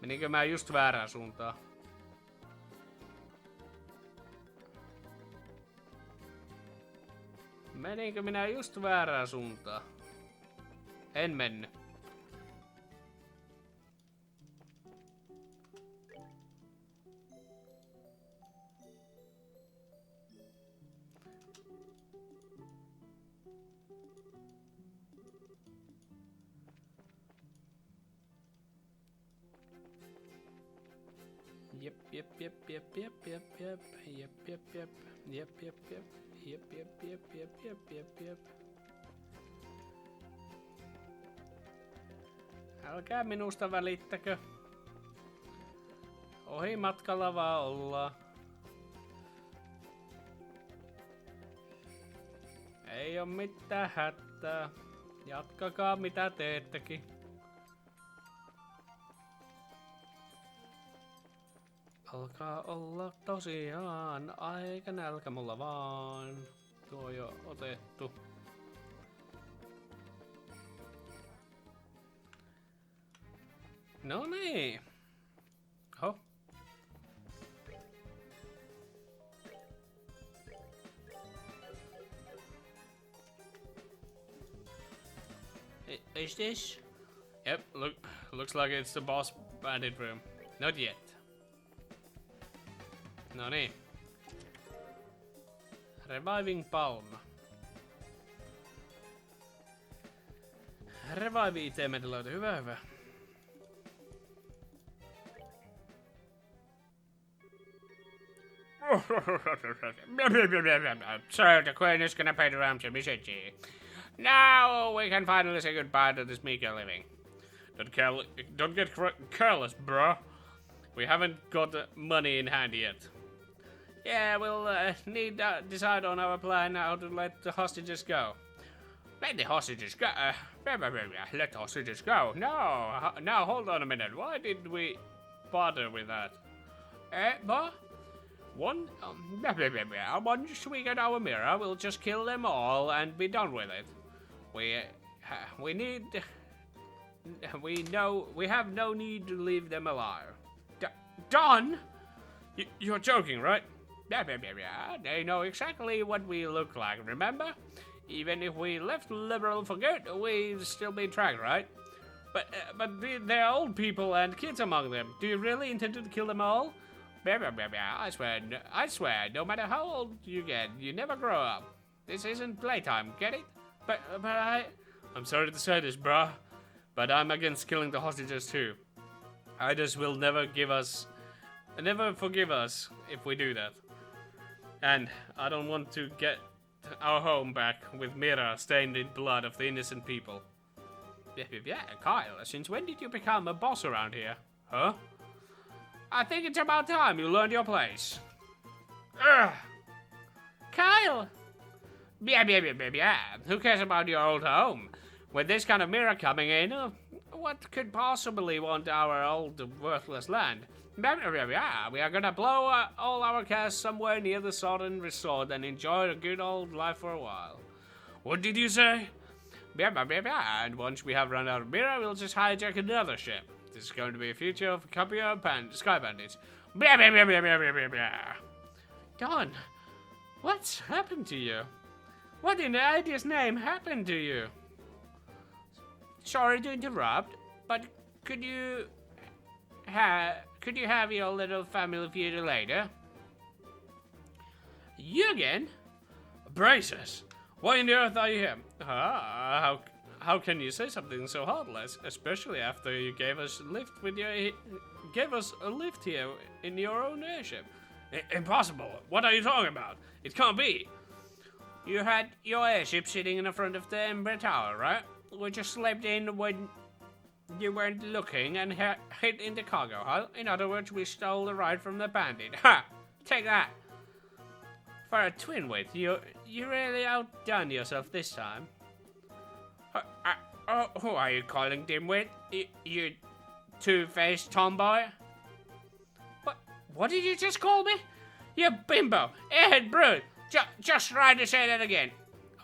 Menikö mä just väärään suuntaan? Menikö minä just väärään suuntaan? En mennyt. Jep. Älkää minusta välittäkö. Ohi matkalla vaan ollaan. Ei oo mitään hätää. Jatkakaa mitä teettekin. Alkaa olla tosiaan aika nälkä mulla vaan. Tuo jo otettu. No niin. Oho. is this? Yep, looks like it's the boss bandit room. Not yet. No niin. Reviving palm. Revive-itemet löytyy. Hyvä. So the queen is gonna pay the ransom, isn't she? Now we can finally say goodbye to this meager living. Don't get careless, bruh. We haven't got the money in hand yet. Yeah, we'll need to decide on our plan how to let the hostages go. Let the hostages go? Let the hostages go? No, now hold on a minute. Why did we bother with that? What? Once we get our mirror, we'll just kill them all and be done with it. We have no need to leave them alive. Done? You're joking, right? They know exactly what we look like, remember? Even if we left liberal for good, we'd still be tracked, right? But there are old people and kids among them. Do you really intend to kill them all? I swear, no matter how old you get, you never grow up. This isn't playtime, get it? But I'm sorry to say this, bruh, but I'm against killing the hostages too. Idas will never forgive us if we do that. And I don't want to get our home back with Mira stained in blood of the innocent people. Yeah, Kyle, since when did you become a boss around here? Huh? I think it's about time you learned your place. Ugh. Kyle! Yeah. Who cares about your old home? With this kind of mirror coming in, what could possibly want our old worthless land? Yeah, we are gonna blow all our cash somewhere near the Southern Resort and enjoy a good old life for a while. What did you say? And once we have run out of mirror, we'll just hijack another ship. This is going to be a future of Capia Sky Bandits. Don, what's happened to you? What in the idea's name happened to you? Sorry to interrupt, but could you have your little family feud later? You again? Braces! Why in the earth are you here? How can you say something so heartless, especially after you gave us a lift here in your own airship? Impossible! What are you talking about? It can't be! You had your airship sitting in the front of the Ember Tower, right? We just slept in when you weren't looking and hid in the cargo hull. In other words, we stole the ride from the bandit. Ha! Take that! For a twin-wit, you really outdone yourself this time. Who are you calling dimwit? You two-faced tomboy? What did you just call me? You bimbo! Airhead brute! Just try to say that again.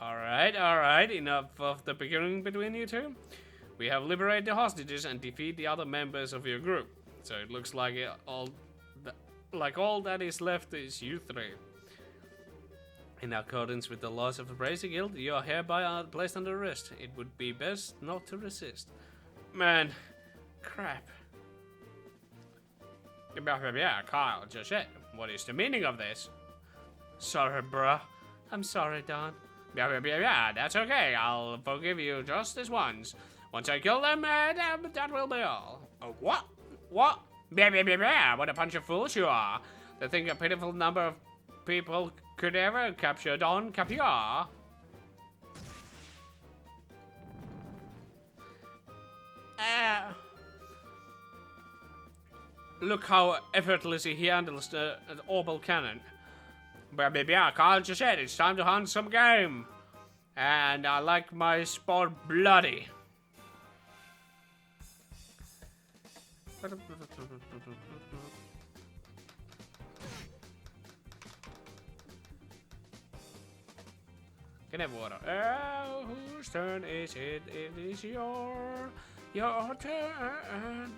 Alright. Enough of the bickering between you two. We have liberated the hostages and defeat the other members of your group. So it looks like all that is left is you three. In accordance with the laws of the Bracer Guild, you are hereby placed under arrest. It would be best not to resist. Man, crap. Yeah, Kyle, just it. What is the meaning of this? Sorry, bruh. I'm sorry, Don. Yeah, that's okay. I'll forgive you just this once. Once I kill them, that will be all. What? What a bunch of fools you are. To think a pitiful number of people could ever capture Don Capiar. Look how effortlessly he handles the orbital cannon. Yeah, Carl just said it's time to hunt some game. And I like my sport bloody. Get that water. Oh, whose turn is it? It is your turn.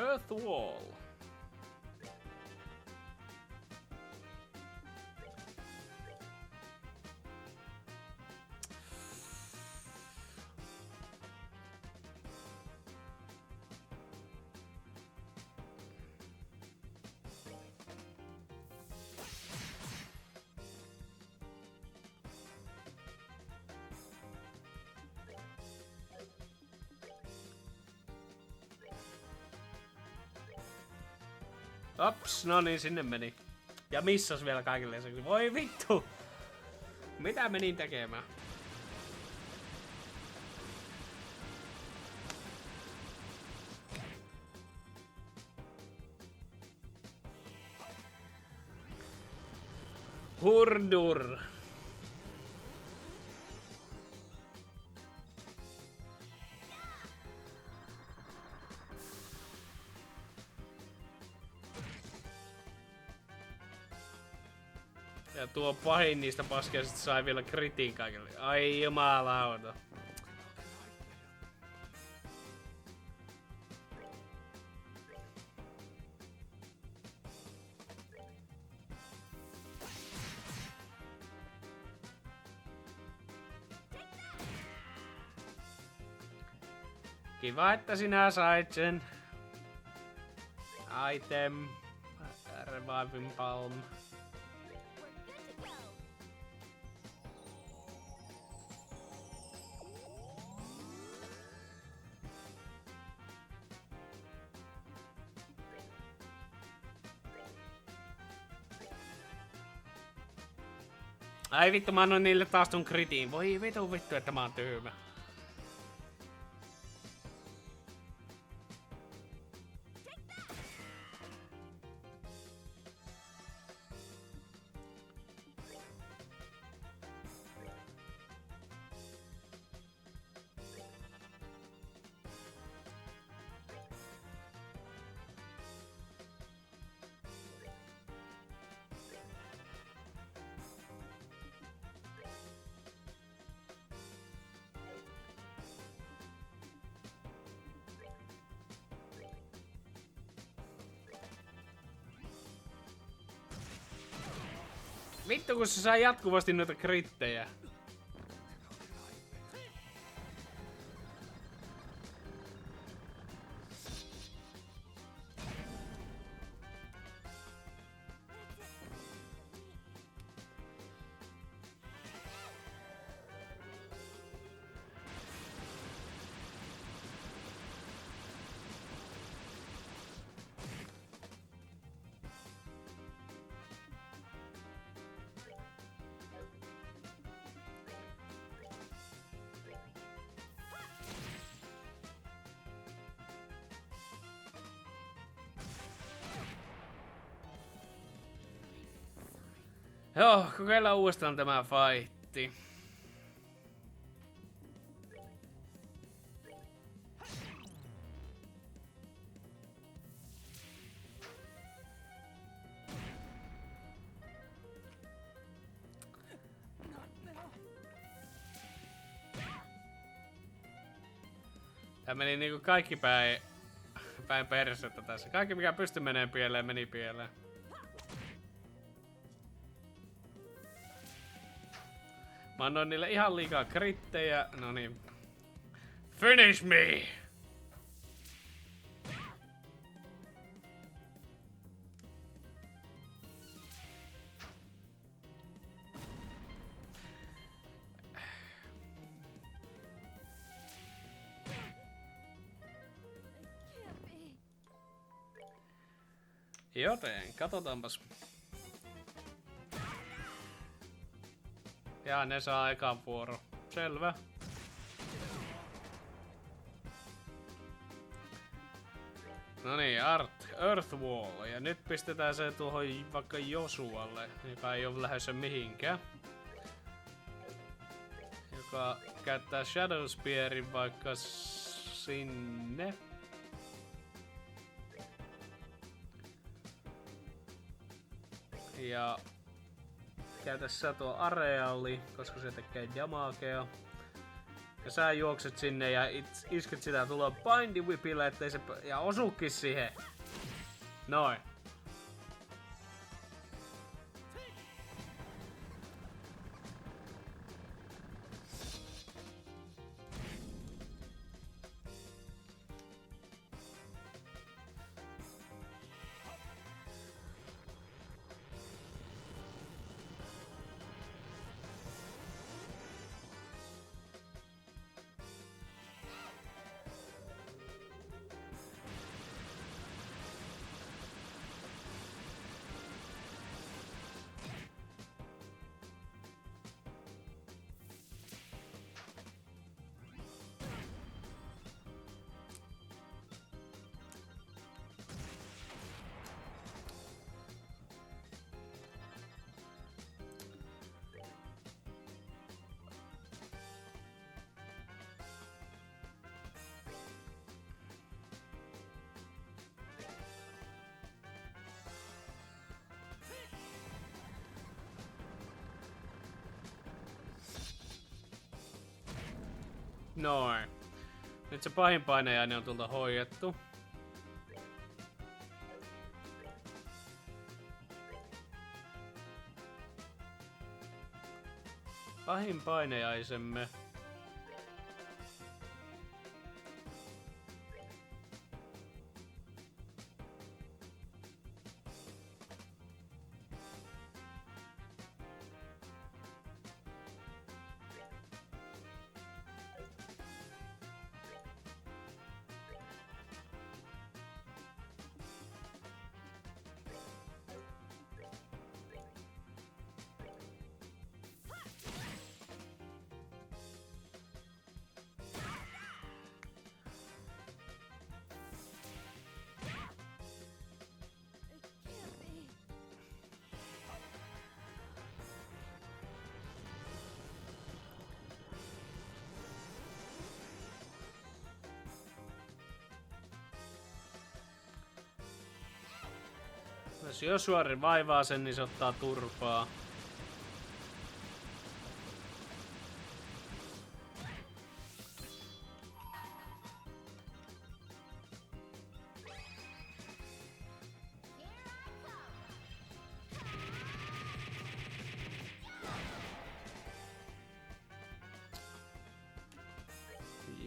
Earth Wall. Ops, no niin, sinne meni. Ja missas vielä kaikille. Voi vittu! Mitä menin tekemään? Hurdur. Ja tuo pahin niistä paskeista sai vielä kritin kaikille. Ai jumalauta. Kiva, että sinä sait sen. Item. Reviving Palm. Ai vittu, mä annoin niille taas ton kritiin. Voi vittu, että mä oon tyhmä. Vittu, kun se saa jatkuvasti noita krittejä. Joo, kokeillaan uudestaan tämä fightti. Tää meni niinku kaikki päin persettä tässä. Kaikki mikä pystyi menee pieleen, meni pieleen. Mä annoin niille ihan liikaa krittejä. No niin. Finish me! Joten, katsotaanpas. Ja ne saa ekan vuoro. Selvä. Noniin, Earth Wall. Ja nyt pistetään se tuohon vaikka Josualle, joka ei ole lähdössä mihinkään. Joka käyttää Shadow Spearin vaikka sinne. Ja käytä sä tuo areaali, koska se tekee damagea. Ja sä juokset sinne ja isket sitä tuloa Bindy Whipillä, ettei se... Ja osuukin siihen. Noin. Noin. Nyt se pahin painajainen on tulta hoidettu. Pahin painajaisemme. Jos Josuari vaivaa sen, niin se ottaa turpaa.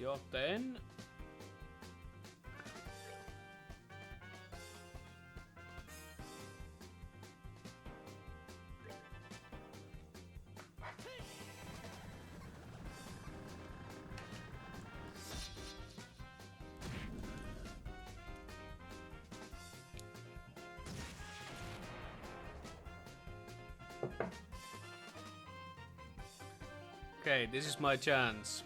Joten... Okay, this is my chance.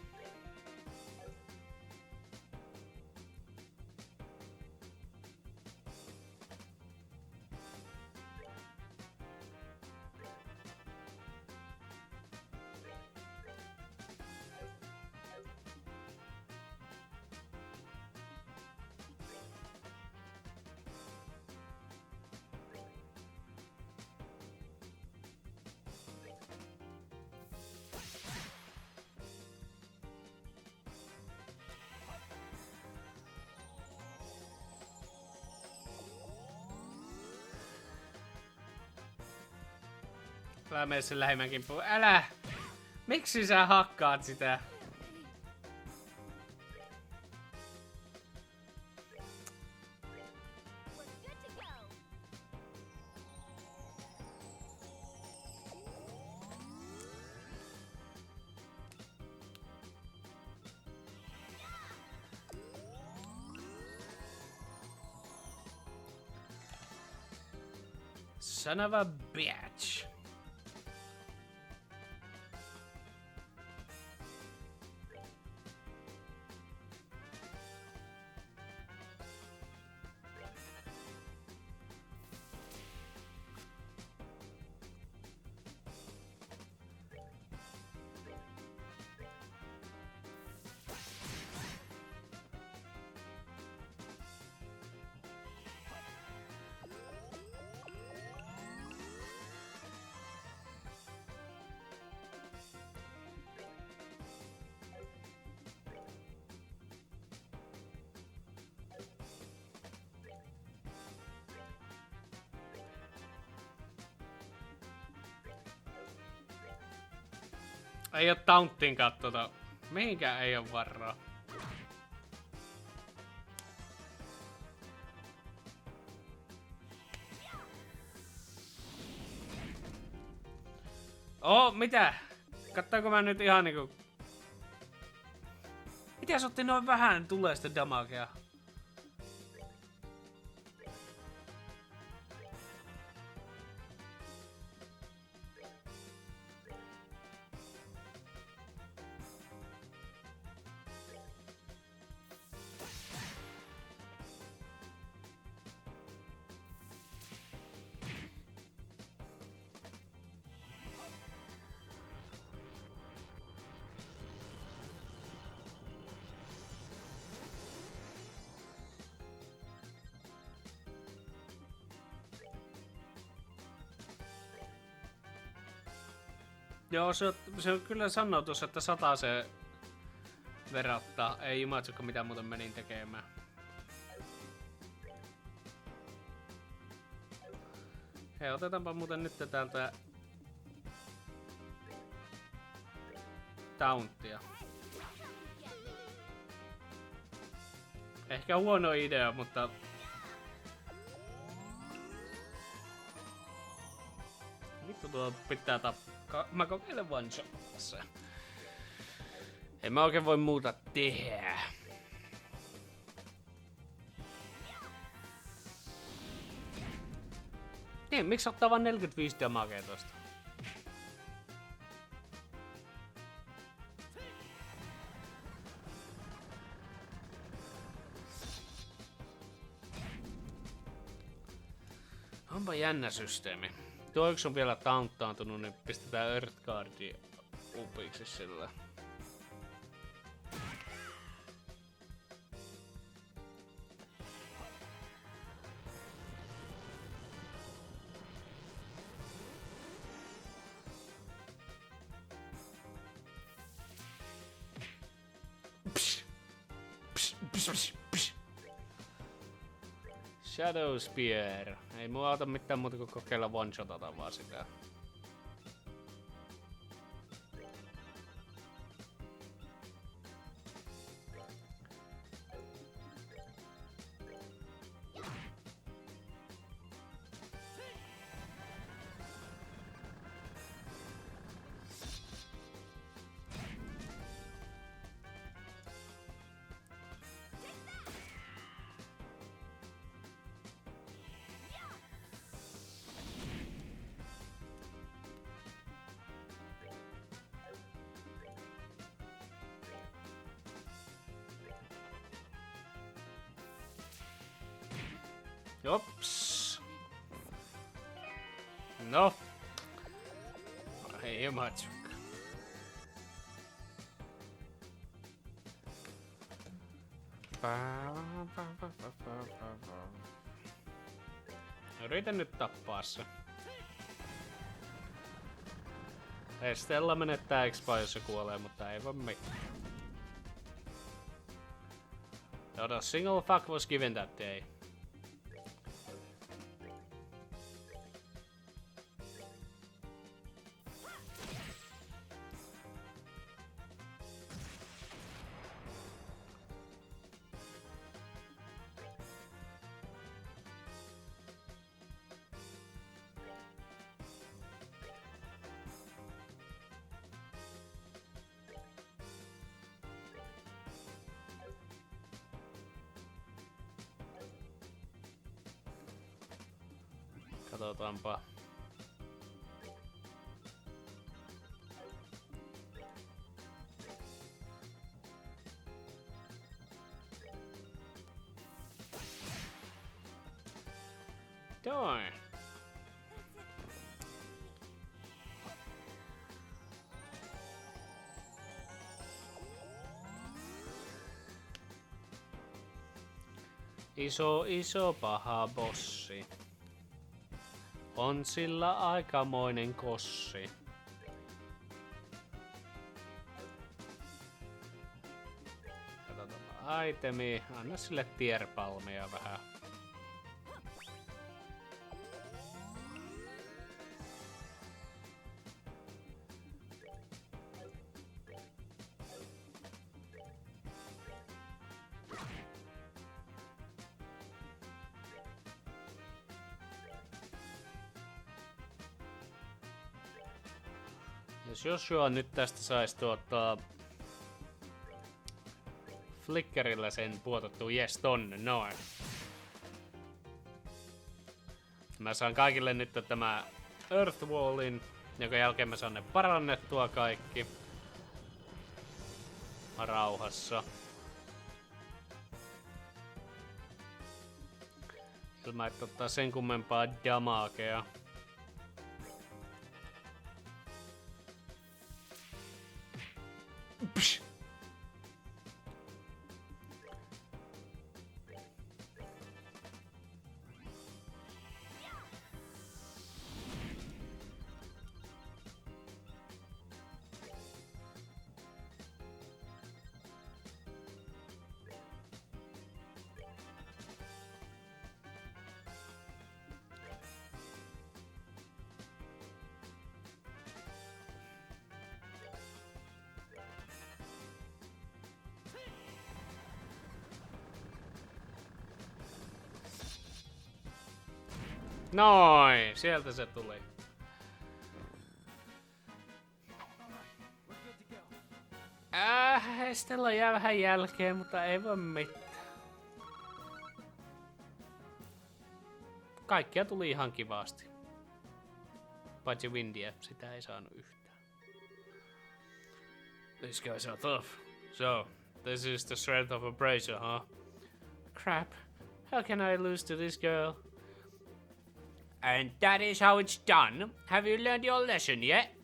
Älä mene sen lähimmän kimppuun. Älä! Miksi sä hakkaat sitä? Son of a bitch. Ei oo taunttiinkaan mihinkään ei oo varaa. Mitä? Katsoinko mä nyt ihan niinku... Miten se otti noin vähän tulee sitä damagea? Joo, se kyllä sanoo tuossa, että 100 se verottaa. Ei jumatsukka mitään muuta menin tekemään. Hei, otetaanpa muuten nyt täältä Tauntia. Ehkä huono idea, mutta... Vittu tuo pitää mä kokeilen one shotissa. En mä oikein voi muuta tehdä. Niin, miksi ottaa vaan 45 damagea tosta? Onpa jännä systeemi. Tuo yksi on vielä taunttaantunut, niin pistetään Earth Guardia upiksi sillä. Shadow Spear. Ei mua auta mitään muuta kuin kokeilla one-shotata vaan sitä. Jops. No. Ei jumatsukka. Yritän nyt tappaa se. Estella menettää expaa, jos se kuolee, mutta ei voi mitään. Not a single fuck was given that day. Katsotaanpa. Darn. Iso paha bossi. On sillä aikamoinen kossi. Katsotaan itemi. Anna sille tierpalmia vähän. Jos Joshua nyt tästä sais flickerillä sen puotattua, jes tonne, noin. Mä saan kaikille nyt tämä Earthwallin, jonka jälkeen mä saan ne parannettua kaikki. Rauhassa. Ilman, että ottaa sen kummempaa damagea. Psh. Noin, sieltä se tuli. Estellä jää vähän jälkeen, mutta ei voi mitään. Kaikkia tuli ihan kivasti. Paitsi Windia, sitä ei saanut yhtään. These guys are tough. So, this is the strength of a brazier, huh? Crap. How can I lose to this girl? And that is how it's done. Have you learned your lesson yet?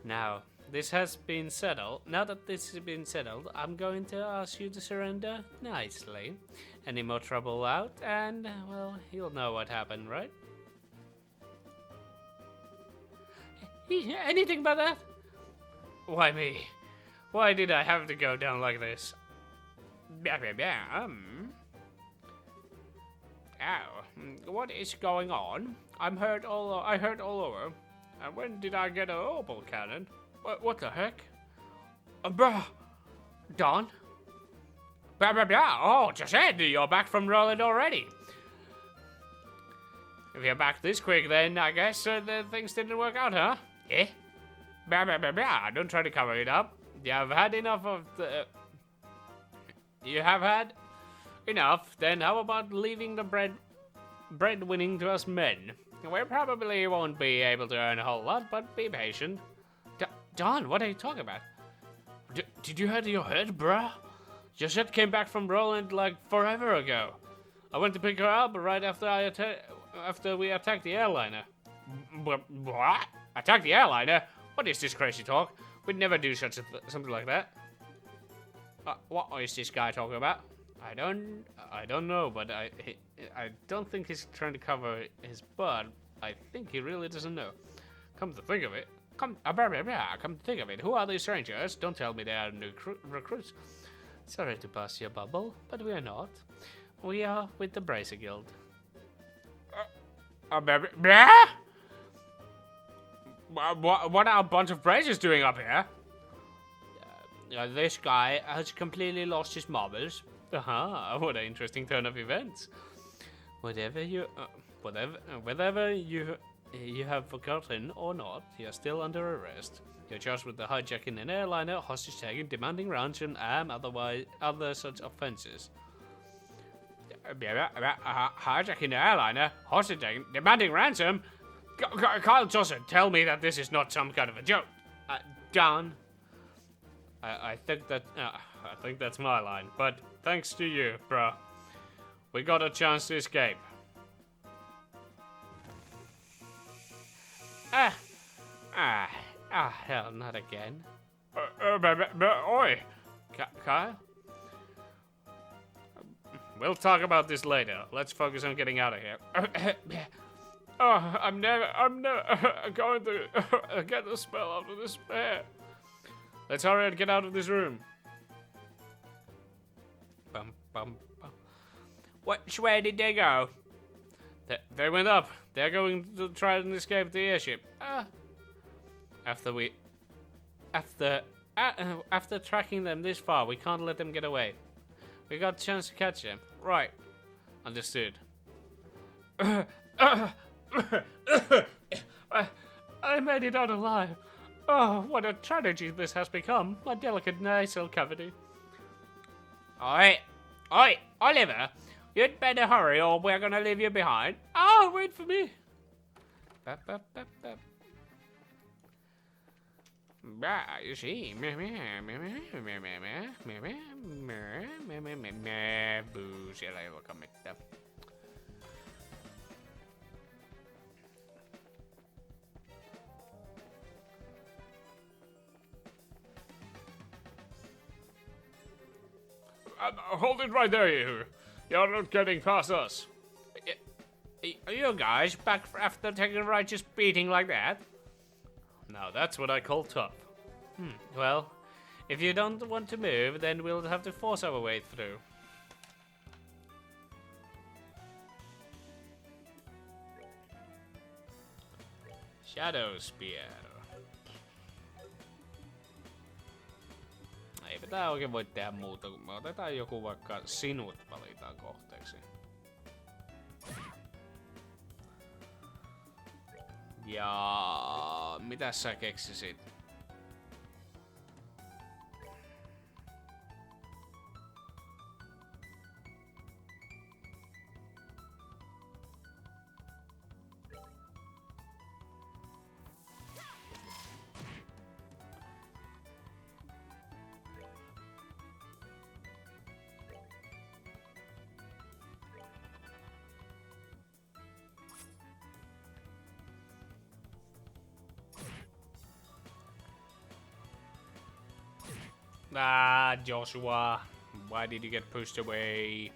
Now, this has been settled. Now that this has been settled, I'm going to ask you to surrender nicely. Any more trouble out, and, well, you'll know what happened, right? Anything but that? Why me? Why did I have to go down like this? Ow, what is going on? I heard all over. And when did I get an opal cannon? What the heck? Bruh, Don? Oh, just said you're back from Roland already. If you're back this quick, then I guess the things didn't work out, huh? Eh? Don't try to cover it up. You have had enough of the... You have had enough. Then how about leaving the bread winning to us men? We probably won't be able to earn a whole lot, but be patient. Don, what are you talking about? Did you hurt your head, bruh? Your shit came back from Roland like forever ago. I went to pick her up right after we attacked the airliner. What? Attack the airliner? What is this crazy talk? We'd never do something like that. What is this guy talking about? I don't know, but I don't think he's trying to cover his butt. I think he really doesn't know. Come to think of it, come to think of it, who are these strangers? Don't tell me they are new recruits. Sorry to bust your bubble, but we are not. We are with the Bracer Guild. What are a bunch of Bracers doing up here? This guy has completely lost his marbles. Aha, what an interesting turn of events. Whether you have forgotten or not, you're still under arrest. You're charged with the hijacking an airliner, hostage taking, demanding ransom, and other such offenses. Hijacking an airliner, hostage taking, demanding ransom? Kyle Johnson, tell me that this is not some kind of a joke. Don. I think that's my line, but thanks to you, bruh, we got a chance to escape. Hell, not again. Oi, Kyle? We'll talk about this later. Let's focus on getting out of here. I'm never going to get the spell out of despair. Let's hurry and get out of this room. Which way did they go? They went up. They're going to try and escape the airship. After tracking them this far, we can't let them get away. We got a chance to catch them. Right. Understood. I made it out alive. Oh, what a tragedy this has become. My delicate nasal cavity. Oi, Oliver. You'd better hurry or we're gonna leave you behind. Oh, wait for me. You see. Boo, siellä ei olekaan mitään. Hold it right there, you. You're not getting past us. Are you guys back after taking a righteous beating like that? Now that's what I call tough. Well, if you don't want to move, then we'll have to force our way through. Shadow Spear. Eipä tää oikein voi tehdä muuta, kun me otetaan joku vaikka sinut valitaan kohteeksi. Ja mitäs sä keksisit? Ah, Joshua. Why did you get pushed away?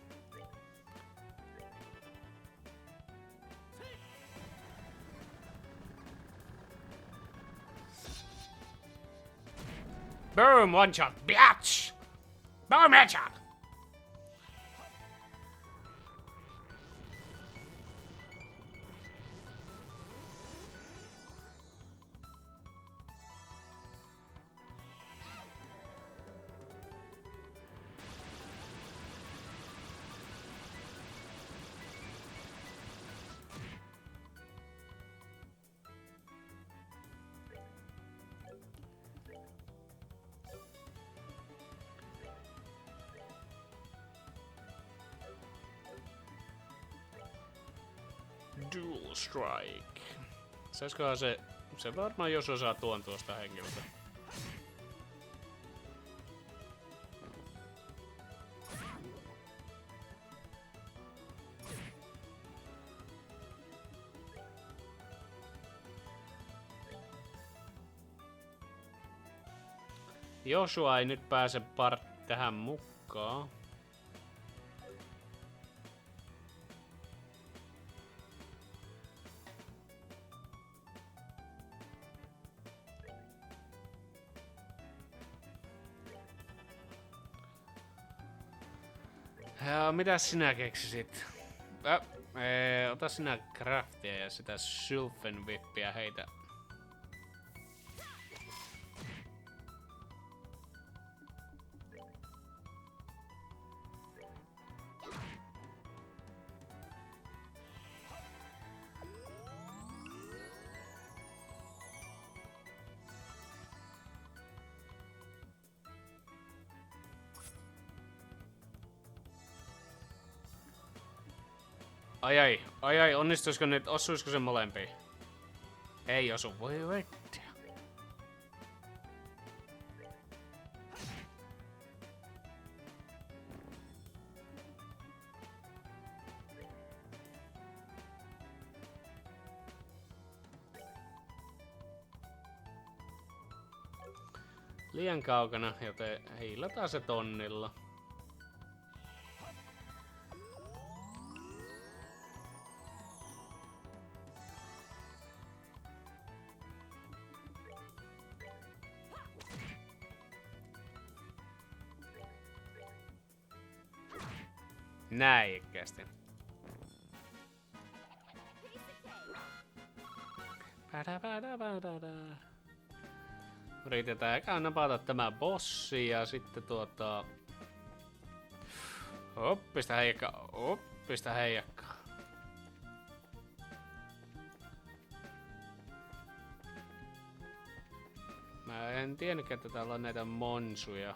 Boom, one shot, bitch! Boom, headshot! Dual Strike. Saiskohan se varmaan jos osaa tuon tuosta henkilöstä. Joshua ei nyt pääse tähän mukaan. Ja mitäs sinä keksisit? Ota sinä craftia ja sitä Sylphenwhippiä heitä. Ai, onnistuisiko nyt, osuisiko se molempiin? Ei osu, voi vettiä. Liian kaukana, joten hiilataan se tonnilla. Näikkäästi. Yritetään eka napata tämä bossi ja sitten Oppista heijakka. En tiennytkään, että täällä on näitä monsuja.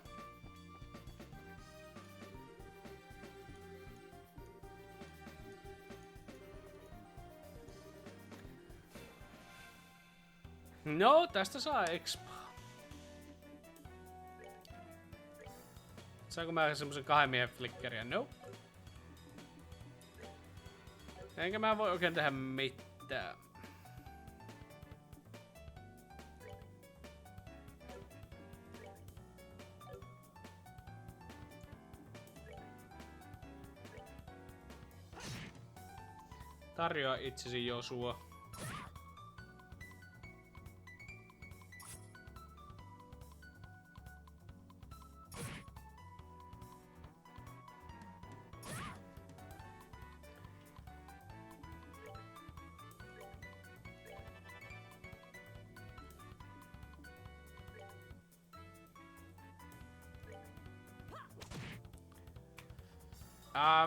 No, tästä saa expaa. Saanko mä semmosen 2 miehen flickeriä? Nope. Enkä mä voi oikein tehdä mitään. Tarjoa itsesi Josua.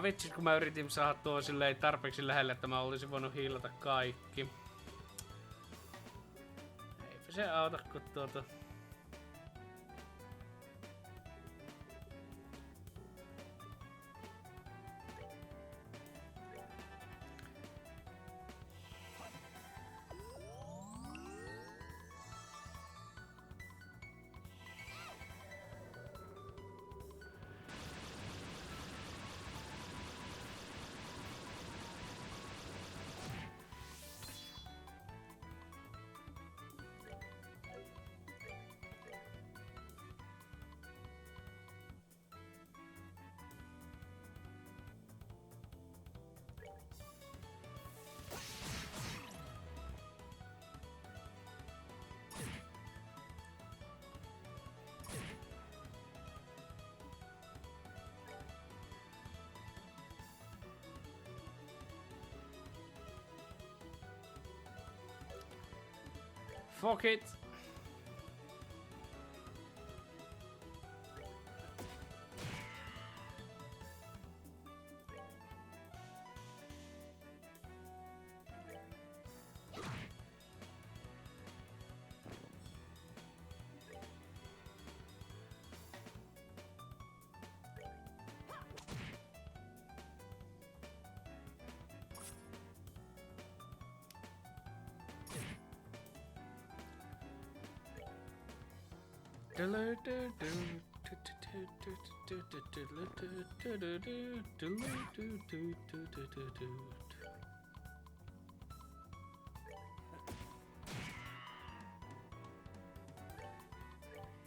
Vitsi, kun mä yritin saada tuo silleen tarpeeksi lähelle, että mä olisin voinut hiilata kaikki. Eipä se auta, kun tuota... Fuck it!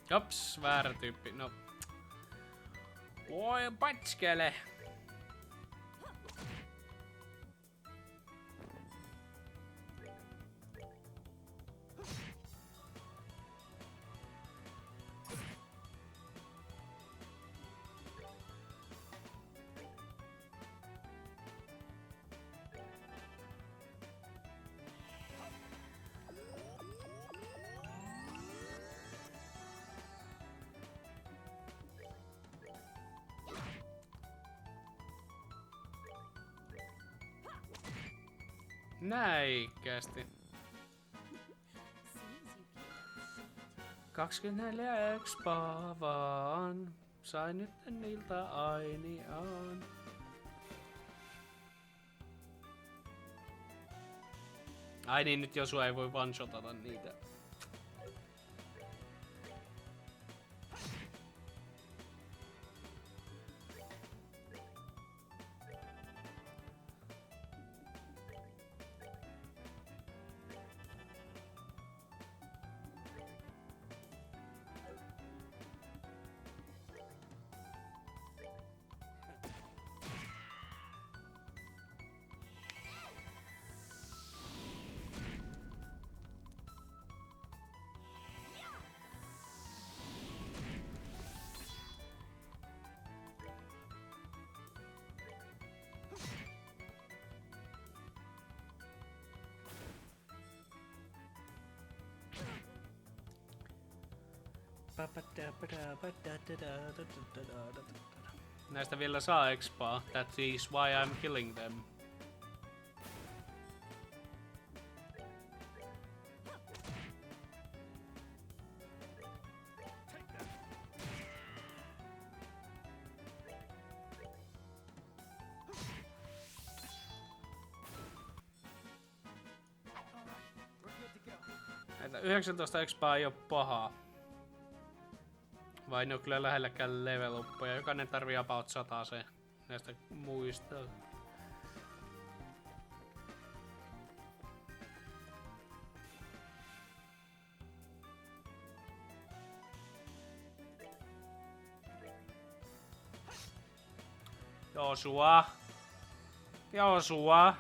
Jops, väärä tyyppi. No. Voi patskele. Näikkäästi. 24 expaa vaan. Sain nyt niiltä ainiaan. Ai niin, nyt Josua ei voi one-shotata niitä. Näistä vielä saa expaa. That is why I'm killing them. Sieltä 19 expaa ei oo paha. Vai ne on kyllä lähelläkään level uppoja. Jokainen tarvii about 100 se näistä muista. Joosua.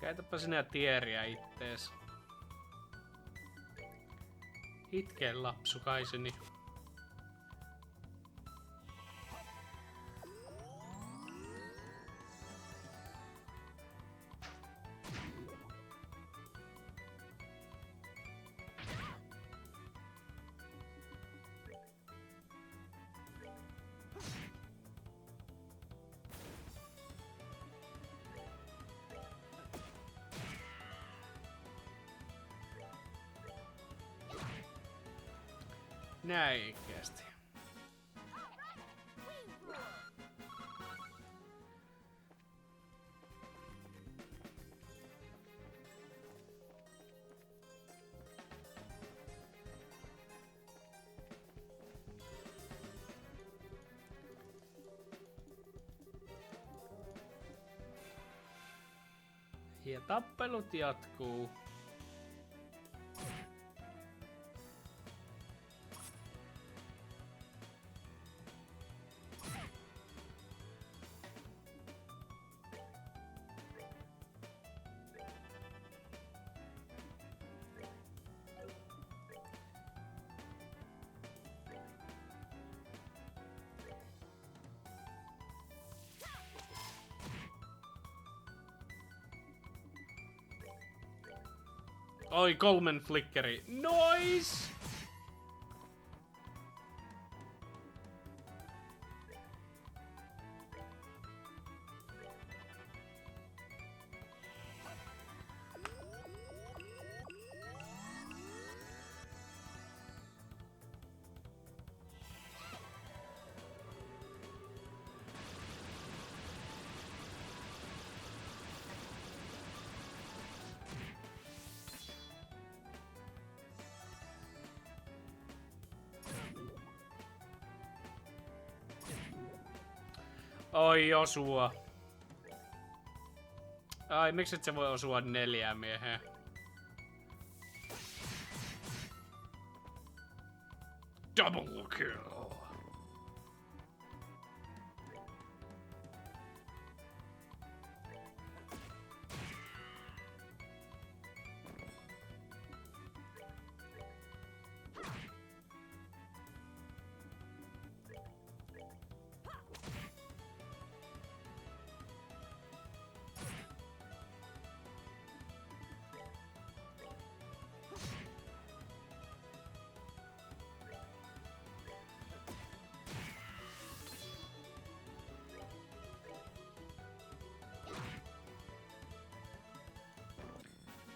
Käytäpä sinä tieriä ittees. Itkee lapsukaiseni. Näikästi. Ja tappelut jatkuu. Oi, 3 flickeri. Nois! Oi, osua. Ai, mikset se voi osua 4 mieheen? Double kill.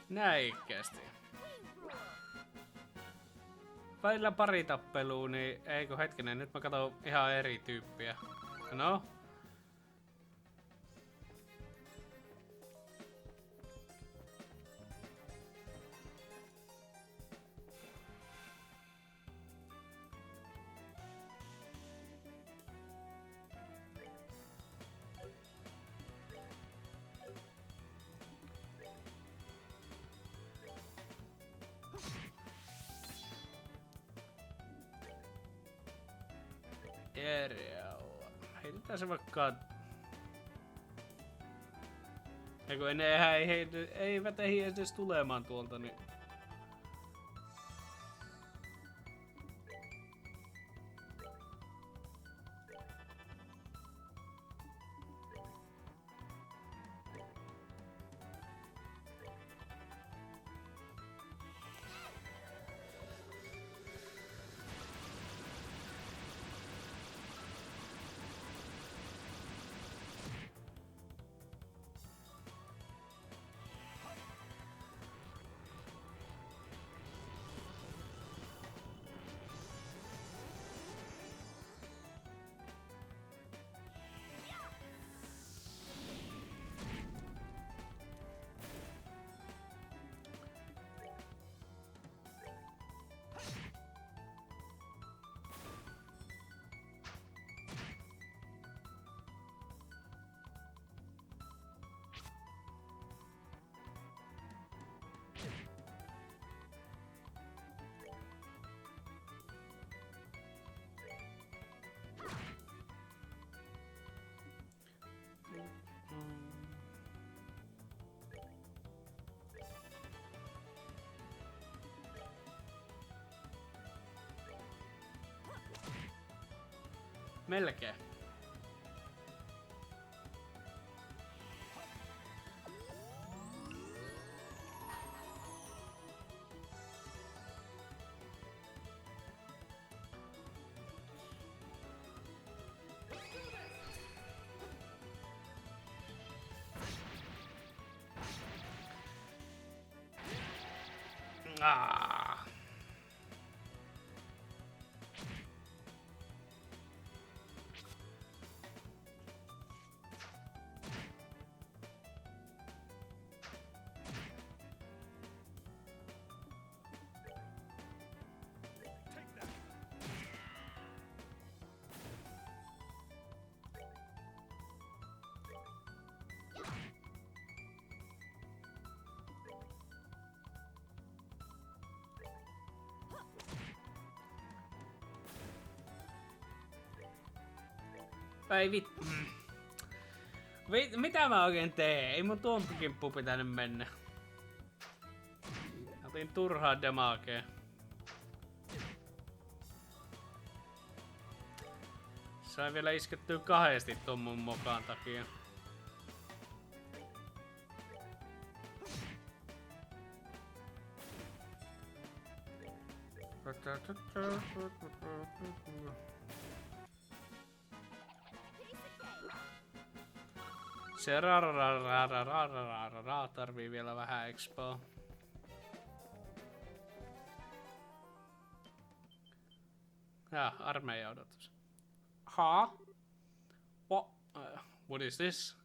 Näikästi. Välillä pari tappelua, niin eikö hetkinen, nyt mä katson ihan eri tyyppiä. No? Material. Heitetään se vaikka... Eiku enää eivät ehdi edes tulemaan tuolta, niin... Melkein. Ah. Ei vittu. Mitä mä oikein teen? Ei mun tuon kimppu pitänyt mennä. Otin turhaa damagea. Sain vielä iskettyä kahdesti ton mun mokaan takia. Se tarvii vielä vähän expoa. Armeija odotus. What is this?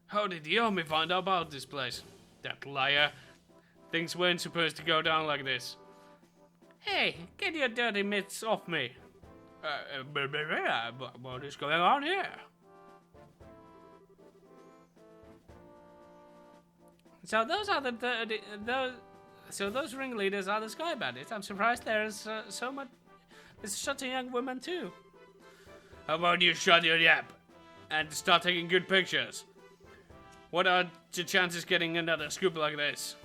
How did Yomi find out about this place? That liar. Things weren't supposed to go down like this. Hey, get your dirty mitts off me. What is going on here? So those are those ringleaders are the Sky Bandits. I'm surprised there's such a young woman too. How about you shut your yap and start taking good pictures? What are the chances getting another scoop like this?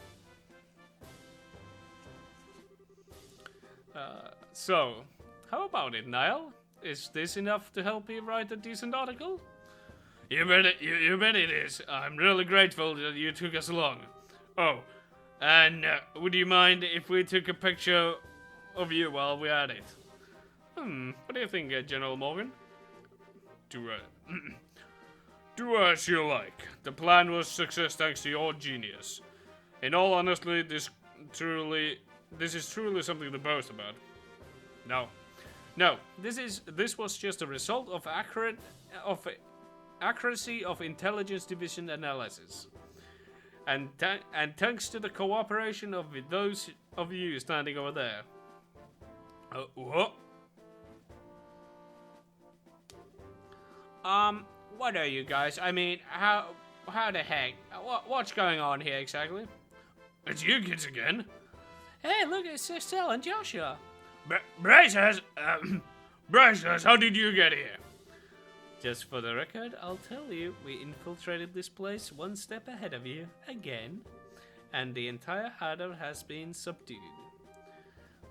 So, how about it, Niall? Is this enough to help you write a decent article? You bet it is. I'm really grateful that you took us along. Oh, and would you mind if we took a picture of you while we're at it? What do you think, General Morgan? Do as you like. The plan was success thanks to your genius. In all honesty, this is truly something to boast about. No. This was just a result of accuracy of intelligence division analysis, and thanks to the cooperation of those of you standing over there. What? What are you guys? I mean, how the heck? What's going on here exactly? It's you kids again. Hey, look, it's Estelle and Joshua. Brazos, Brazos, how did you get here? Just for the record, I'll tell you, we infiltrated this place one step ahead of you, again, and the entire harder has been subdued.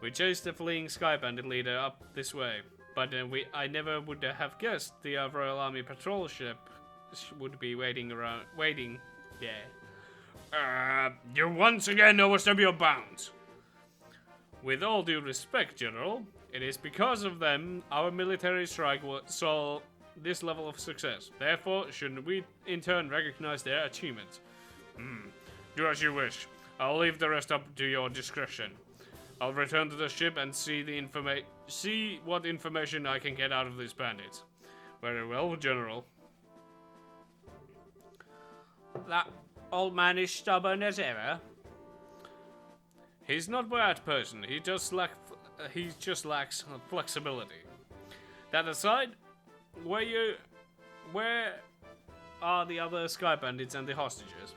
We chased the fleeing Sky Bandit leader up this way, but I never would have guessed the Royal Army patrol ship would be waiting there. You once again overstep your bounds. With all due respect, General, it is because of them our military strike saw this level of success. Therefore, shouldn't we in turn recognize their achievements? Do as you wish. I'll leave the rest up to your discretion. I'll return to the ship and see what information I can get out of these bandits. Very well, General. That old man is stubborn as ever. He's not a bad person. He just lacks flexibility. That aside, where are the other Sky Bandits and the hostages?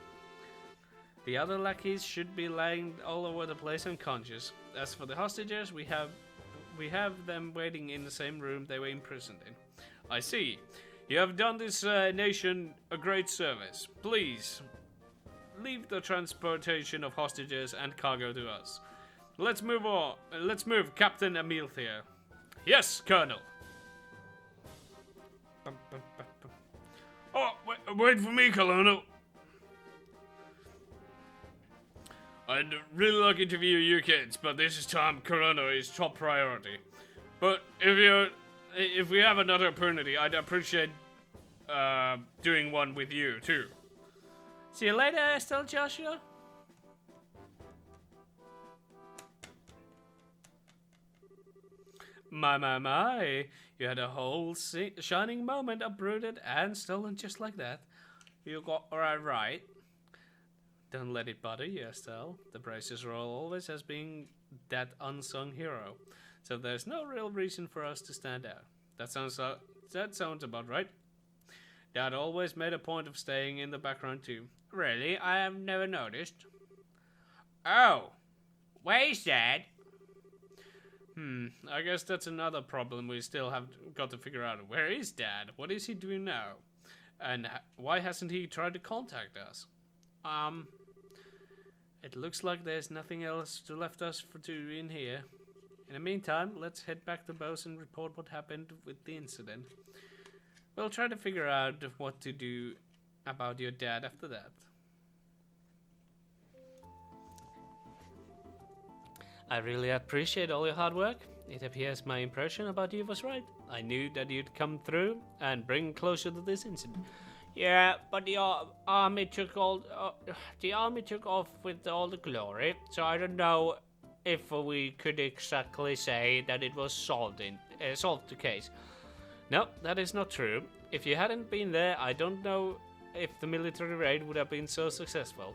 The other lackeys should be lying all over the place unconscious. As for the hostages, we have them waiting in the same room they were imprisoned in. I see. You have done this nation a great service. Please, leave the transportation of hostages and cargo to us. Let's move on. Let's move, Captain Emil here. Yes, Colonel. Oh, wait for me, Colonel. I'd really like to interview you kids, but this time Corona is top priority. But if we have another opportunity, I'd appreciate doing one with you too. See you later, Estelle, Joshua. My. You had a whole shining moment uprooted and stolen just like that. You got right. Don't let it bother you, Estelle. The Brace's role always has been that unsung hero. So there's no real reason for us to stand out. That sounds about right. Dad always made a point of staying in the background too. Really? I have never noticed. Oh, where's Dad? I guess that's another problem we still have got to figure out. Where is Dad? What is he doing now? And why hasn't he tried to contact us? It looks like there's nothing else left us to do in here. In the meantime, let's head back to Bose and report what happened with the incident. We'll try to figure out what to do about your dad after that. I really appreciate all your hard work. It appears my impression about you was right. I knew that you'd come through and bring closure to this incident. Yeah, but the army took off with all the glory, so I don't know if we could exactly say that it was solved the case. No, that is not true. If you hadn't been there, I don't know if the military raid would have been so successful.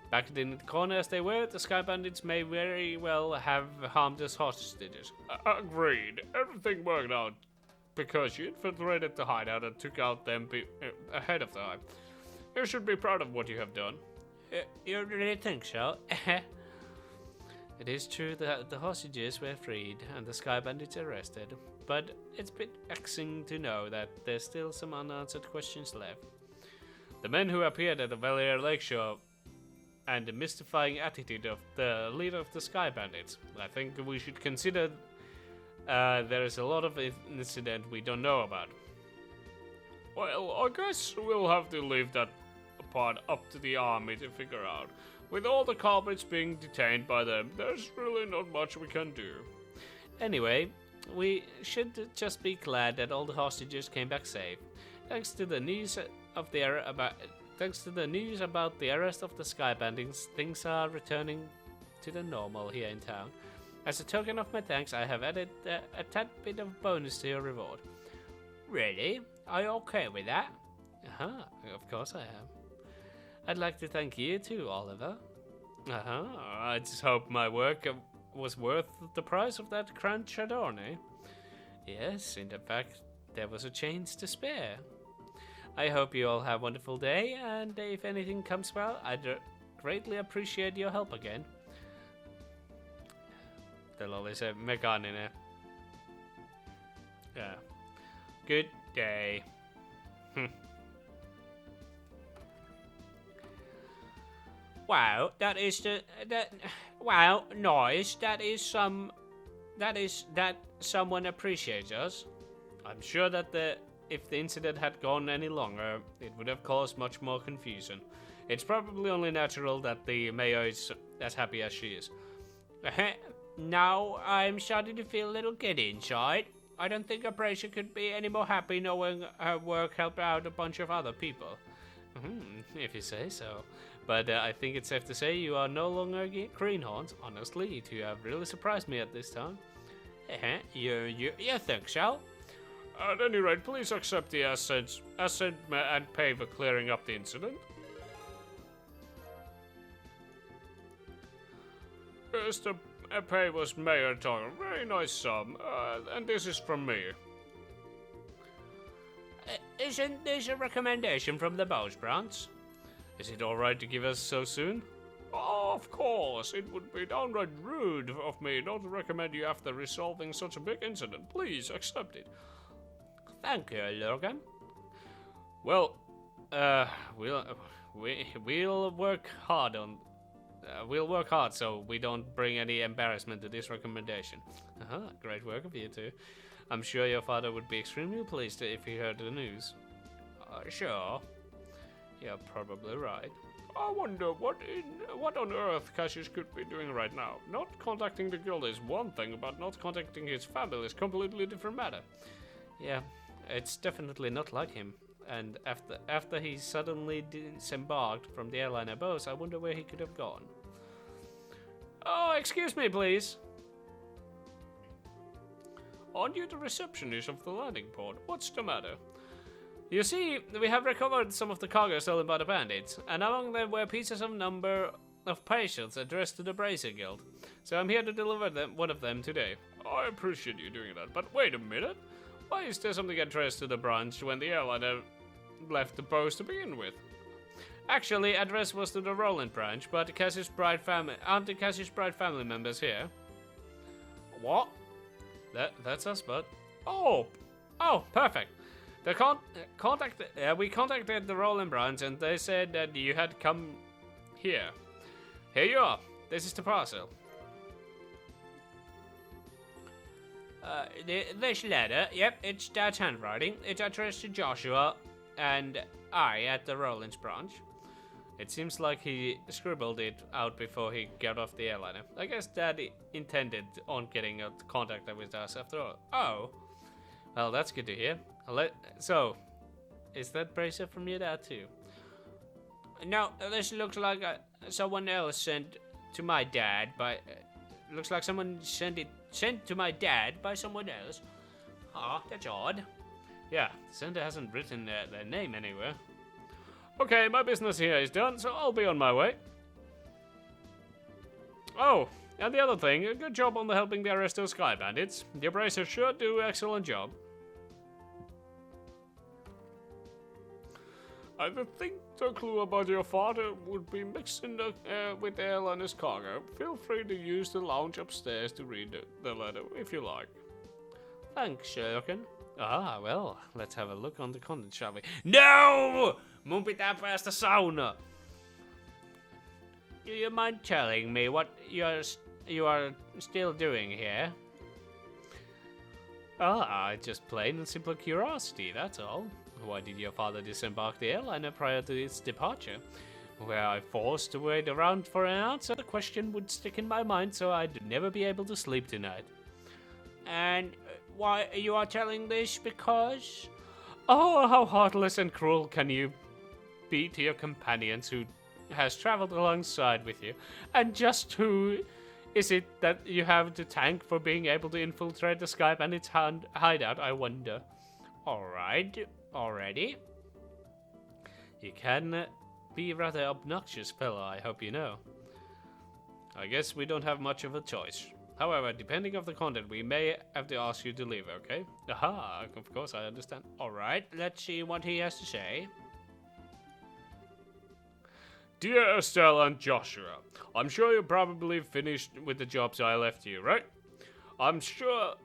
Backed in the corner as they were, the Sky Bandits may very well have harmed us hostages. Agreed. Everything worked out because you infiltrated the hideout and took out them ahead of time. You should be proud of what you have done. You really think so? It is true that the hostages were freed and the Sky Bandits arrested, but it's a bit vexing to know that there's still some unanswered questions left. The men who appeared at the Valier Lakeshore and the mystifying attitude of the leader of the Sky Bandits. I think we should consider there is a lot of incident we don't know about. Well, I guess we'll have to leave that part up to the army to figure out. With all the culprits being detained by them, there's really not much we can do. Anyway, we should just be glad that all the hostages came back safe. Thanks to the news about the arrest of the Sky Bandits, things are returning to the normal here in town. As a token of my thanks, I have added a tad bit of bonus to your reward. Really? Are you okay with that? Of course I am. I'd like to thank you too, Oliver. I just hope my work was worth the price of that Grand Chardonnay. Yes, in fact, there was a chance to spare. I hope you all have a wonderful day, and if anything comes well, I'd greatly appreciate your help again. Teillä oli se mekaaninen. Yeah. Good day. Wow, wow, nice. That someone appreciates us. I'm sure that if the incident had gone any longer, it would have caused much more confusion. It's probably only natural that the mayor is as happy as she is. Now I'm starting to feel a little giddy inside. I don't think Abrasia could be any more happy knowing her work helped out a bunch of other people. If you say so. But I think it's safe to say you are no longer greenhorns. Honestly, you have really surprised me at this time. You think so? At any rate, please accept the assent and pay for clearing up the incident. Yes, the pay was Mayor Toggle. Very nice sum. And this is from me. Isn't this a recommendation from the Bowsbrants? Is it alright to give us so soon? Oh, of course. It would be downright rude of me not to recommend you after resolving such a big incident. Please accept it. Thank you, Logan. Well, we'll work hard on. We'll work hard so we don't bring any embarrassment to this recommendation. Great work of you two. I'm sure your father would be extremely pleased if he heard the news. Sure. You're probably right. I wonder what on earth Cassius could be doing right now. Not contacting the guild is one thing, but not contacting his family is completely different matter. Yeah, it's definitely not like him. And after he suddenly disembarked from the airliner boat, I wonder where he could have gone. Oh, excuse me, please. Aren't you the receptionist of the landing port? What's the matter? You see, we have recovered some of the cargo stolen by the bandits, and among them were pieces of number of patients addressed to the Bracer Guild. So I'm here to deliver one of them today. I appreciate you doing that, but wait a minute. Why is there something addressed to the branch when the airliner left the post to begin with? Actually, address was to the Roland branch, but aren't the Cassius Bride family members here? What? That's us, bud. Oh, Perfect. We contacted the Roland branch, and they said that you had come here. Here you are. This is the parcel. This letter, yep, it's Dad's handwriting. It's addressed to Joshua and I at the Rollins branch. It seems like he scribbled it out before he got off the airliner. I guess Dad intended on getting a contact with us after all. Oh. Well, that's good to hear. So, is that bracer from your dad too? No, this looks like someone else sent to my dad by... looks like someone sent to my dad by someone else. That's odd. Yeah, the sender hasn't written their name anywhere. okay, my business here is done, so I'll be on my way. Oh, and the other thing, good job on helping the arrest of Sky Bandits. The Bracers sure do an excellent job. I think the clue about your father would be mixed in with the airliner's cargo. Feel free to use the lounge upstairs to read the letter, if you like. Thanks, Logan. Well, let's have a look on the content, shall we? No! Mun pitää päästä saunaan. Do you mind telling me what you are still doing here? Just plain and simple curiosity, that's all. Why did your father disembark the airliner prior to its departure? Were I forced to wait around for an answer, the question would stick in my mind, so I'd never be able to sleep tonight. And why you are telling this because? Oh, how heartless and cruel can you be to your companions who has traveled alongside with you? And just who is it that you have to thank for being able to infiltrate the Sky Bandits' hideout, I wonder? Alright, already. You can be rather obnoxious fella, I hope you know. I guess we don't have much of a choice. However, depending on the content, we may have to ask you to leave, okay? Of course, I understand. Alright, let's see what he has to say. Dear Estelle and Joshua, I'm sure you're probably finished with the jobs I left you, right? I'm sure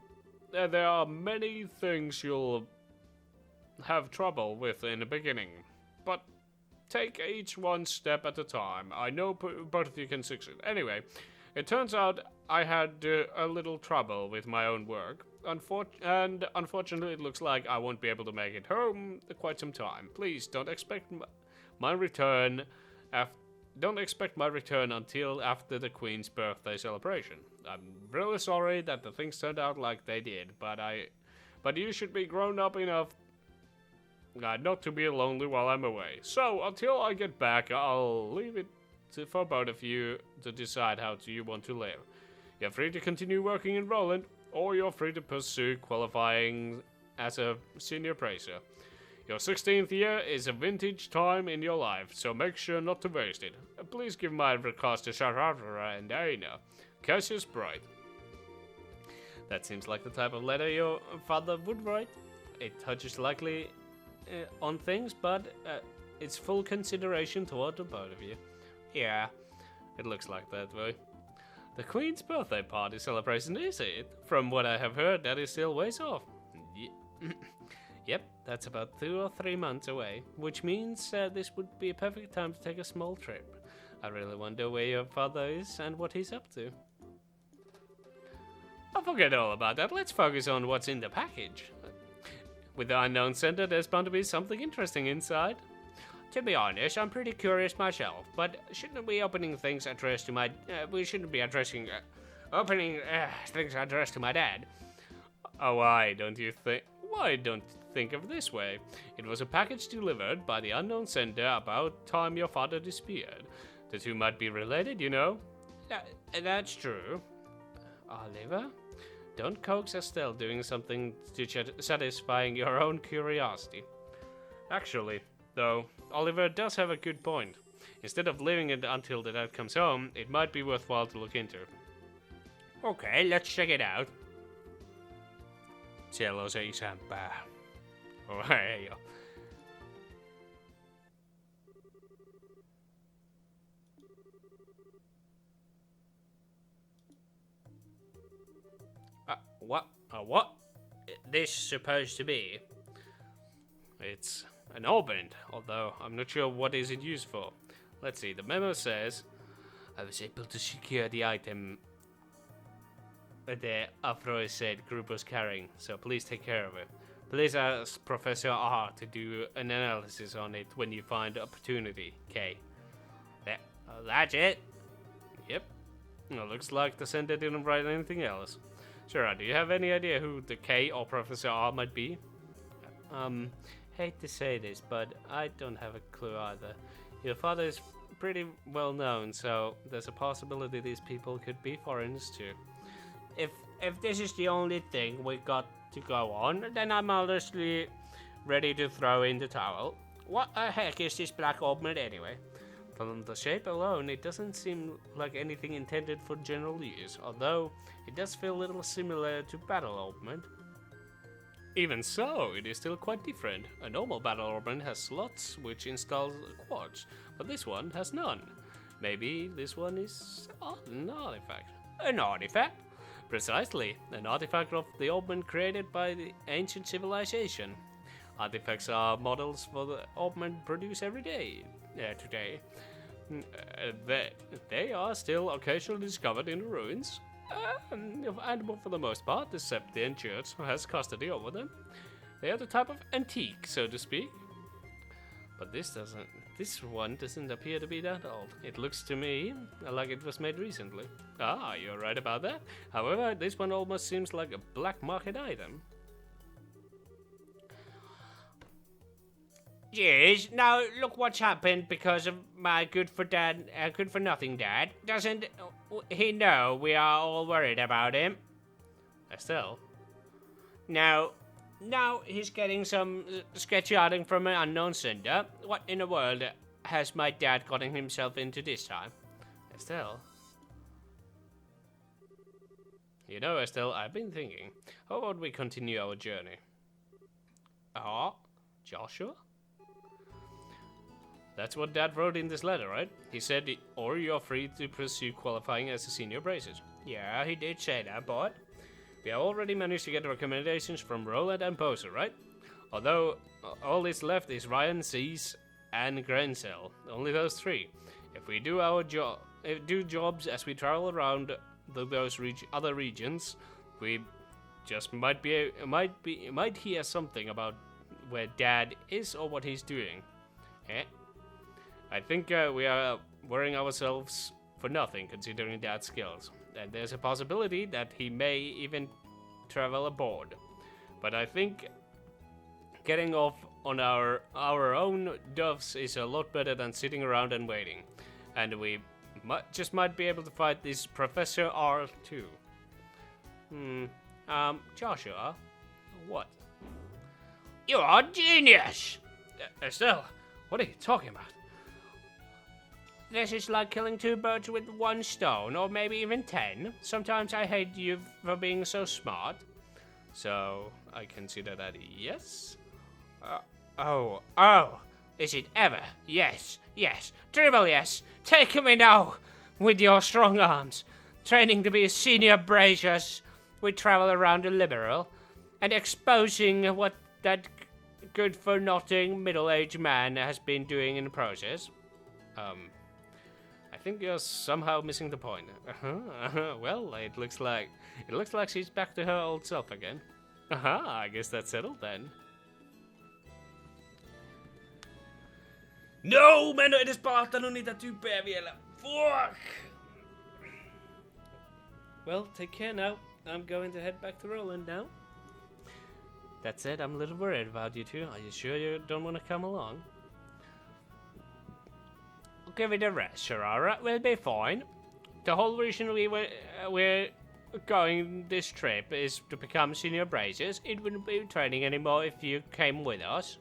that there are many things you'll have trouble with in the beginning, but take each one step at a time. I know both of you can succeed. Anyway, it turns out I had a little trouble with my own work, and unfortunately it looks like I won't be able to make it home quite some time. Please don't expect my return until after the Queen's birthday celebration. I'm really sorry that the things turned out like they did, but you should be grown up enough not to be lonely while I'm away. So until I get back, I'll leave it for both of you to decide how you want to live. You're free to continue working in Roland, or you're free to pursue qualifying as a senior bracer. Your 16th year is a vintage time in your life, so make sure not to waste it. Please give my regards to Saratra and Aina. Cassius Bright. That seems like the type of letter your father would write. It touches lightly on things, but it's full consideration toward the both of you. Yeah, it looks like that way. The Queen's birthday party celebration, is it? From what I have heard, that is still ways off. Yep, that's about 2 or 3 months away, which means this would be a perfect time to take a small trip. I really wonder where your father is and what he's up to. I'll forget all about that. Let's focus on what's in the package. With the unknown center, there's bound to be something interesting inside. To be honest, I'm pretty curious myself, but shouldn't we opening things addressed to my... we shouldn't be addressing... opening things addressed to my dad. Oh, why don't you think of it this way? It was a package delivered by the unknown sender about time your father disappeared. The two might be related, you know. That's true. Oliver? Don't coax Estelle doing something to satisfying your own curiosity. Actually, though, Oliver does have a good point. Instead of leaving it until the dad comes home, it might be worthwhile to look into. Okay, let's check it out. Siellä on se isänpää. Oh, ei oo. What? This supposed to be? It's an orband, although I'm not sure what is it used for. Let's see, the memo says, I was able to secure the item the aforesaid group was carrying, so please take care of it. Please ask Professor R to do an analysis on it when you find opportunity, K. That's it? Yep. It looks like the sender didn't write anything else. Sure, do you have any idea who the K or Professor R might be? Hate to say this, but I don't have a clue either. Your father is pretty well known, so there's a possibility these people could be foreigners too. If this is the only thing we got to go on, then I'm honestly ready to throw in the towel. What the heck is this black orbment anyway? From the shape alone, it doesn't seem like anything intended for general use, although it does feel a little similar to battle orbment. Even so, it is still quite different. A normal battle orbment has slots which installs quartz, but this one has none. Maybe this one is an artifact. An artifact? Precisely, an artifact of the orbment created by the ancient civilization. Artifacts are models for the orbment produced every day. Today. They are still occasionally discovered in the ruins, and for the most part, the Septian Church has custody over them. They are the type of antique, so to speak. But this one doesn't appear to be that old. It looks to me like it was made recently. Ah, you're right about that. However, this one almost seems like a black market item. Yes, now look what's happened because of my good for nothing dad. Doesn't he know we are all worried about him? Estelle? Now he's getting some sketchy outing from an unknown sender. What in the world has my dad gotten himself into this time? Estelle? You know, Estelle, I've been thinking, how about we continue our journey? Joshua? That's what Dad wrote in this letter, right? He said, or you're free to pursue qualifying as a senior bracer. Yeah, he did say that, but We have already managed to get recommendations from Roland and Poser, right? Although, all that's left is Ryan, Cease, and Grancel. Only those three. If we do our jobs as we travel around those other regions, we just might hear something about where Dad is or what he's doing. I think we are worrying ourselves for nothing, considering Dad's skills. And there's a possibility that he may even travel aboard. But I think getting off on our own doves is a lot better than sitting around and waiting. And we might be able to fight this Professor R too. Joshua? What? You're a genius! Estelle, what are you talking about? This is like killing two birds with one stone, or maybe even 10. Sometimes I hate you for being so smart. So, I consider that a yes? Oh. Is it ever? Yes. Triple yes. Take me now, with your strong arms. Training to be a senior braziers. We travel around a liberal, and exposing what that good-for-nothing middle-aged man has been doing in the process. I think you're somehow missing the point. Well, it looks like she's back to her old self again. I guess that's settled then. No, mä en oo edes palauttanut niitä tyyppejä vielä. Fuck! Well, take care now. I'm going to head back to Roland now. That said, I'm a little worried about you two. Are you sure you don't want to come along? Give it a rest, Sharara. We'll be fine. The whole reason we're going this trip is to become senior braziers. It wouldn't be training anymore if you came with us.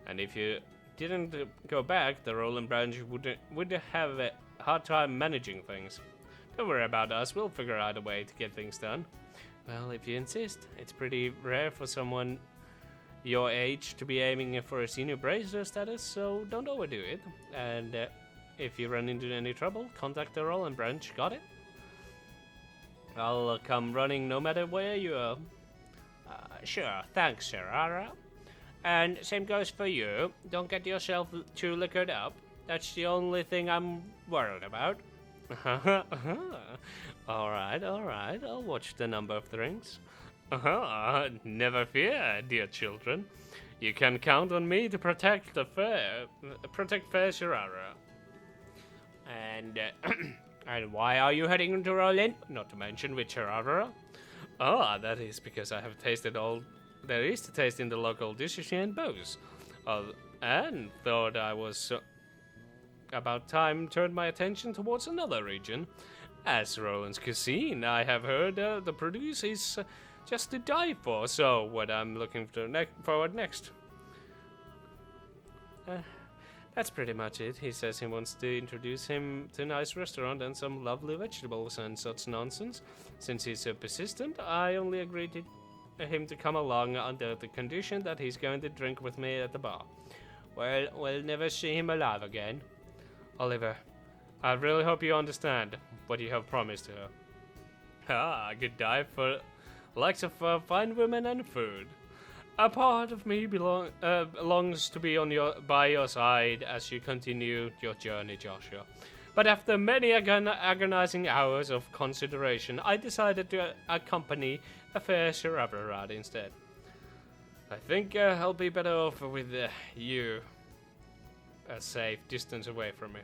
And if you didn't go back, the Roland branch would have a hard time managing things. Don't worry about us. We'll figure out a way to get things done. Well, if you insist. It's pretty rare for someone your age to be aiming for a senior brazier status, so don't overdo it. And if you run into any trouble, contact the Roland branch. Got it? I'll come running no matter where you are. Sure, thanks, Sharara. And same goes for you. Don't get yourself too liquored up. That's the only thing I'm worried about. Alright. I'll watch the number of drinks. Never fear, dear children. You can count on me to protect fair Shirara. And why are you heading into Roland? Not to mention with Shirara. That is because I have tasted all there is to taste in the local dishes and bows. And thought I was about time turned my attention towards another region. As Roland's cuisine, I have heard the produce is just to die for, so what I'm looking forward next. That's pretty much it. He says he wants to introduce him to a nice restaurant and some lovely vegetables and such nonsense. Since he's so persistent, I only agreed to him to come along under the condition that he's going to drink with me at the bar. Well, we'll never see him alive again. Oliver, I really hope you understand what you have promised to her. Good dive for likes of fine women and food. A part of me longs to be by your side as you continue your journey, Joshua. But after many agonizing hours of consideration, I decided to accompany a fair Shirabarad instead. I think I'll be better off with you a safe distance away from me.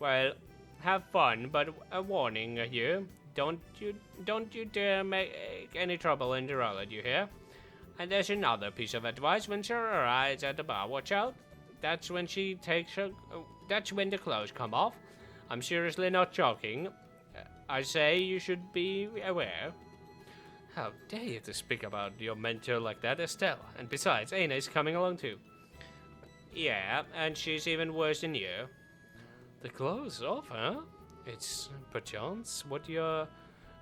Well, have fun, but a warning you. Don't you dare make any trouble in the road, you hear? And there's another piece of advice: when she arrives at the bar, watch out. That's when that's when the clothes come off. I'm seriously not joking. I say you should be aware. How dare you to speak about your mentor like that, Estelle? And besides, Aina is coming along too. Yeah, and she's even worse than you. The clothes off, huh? It's perchance what you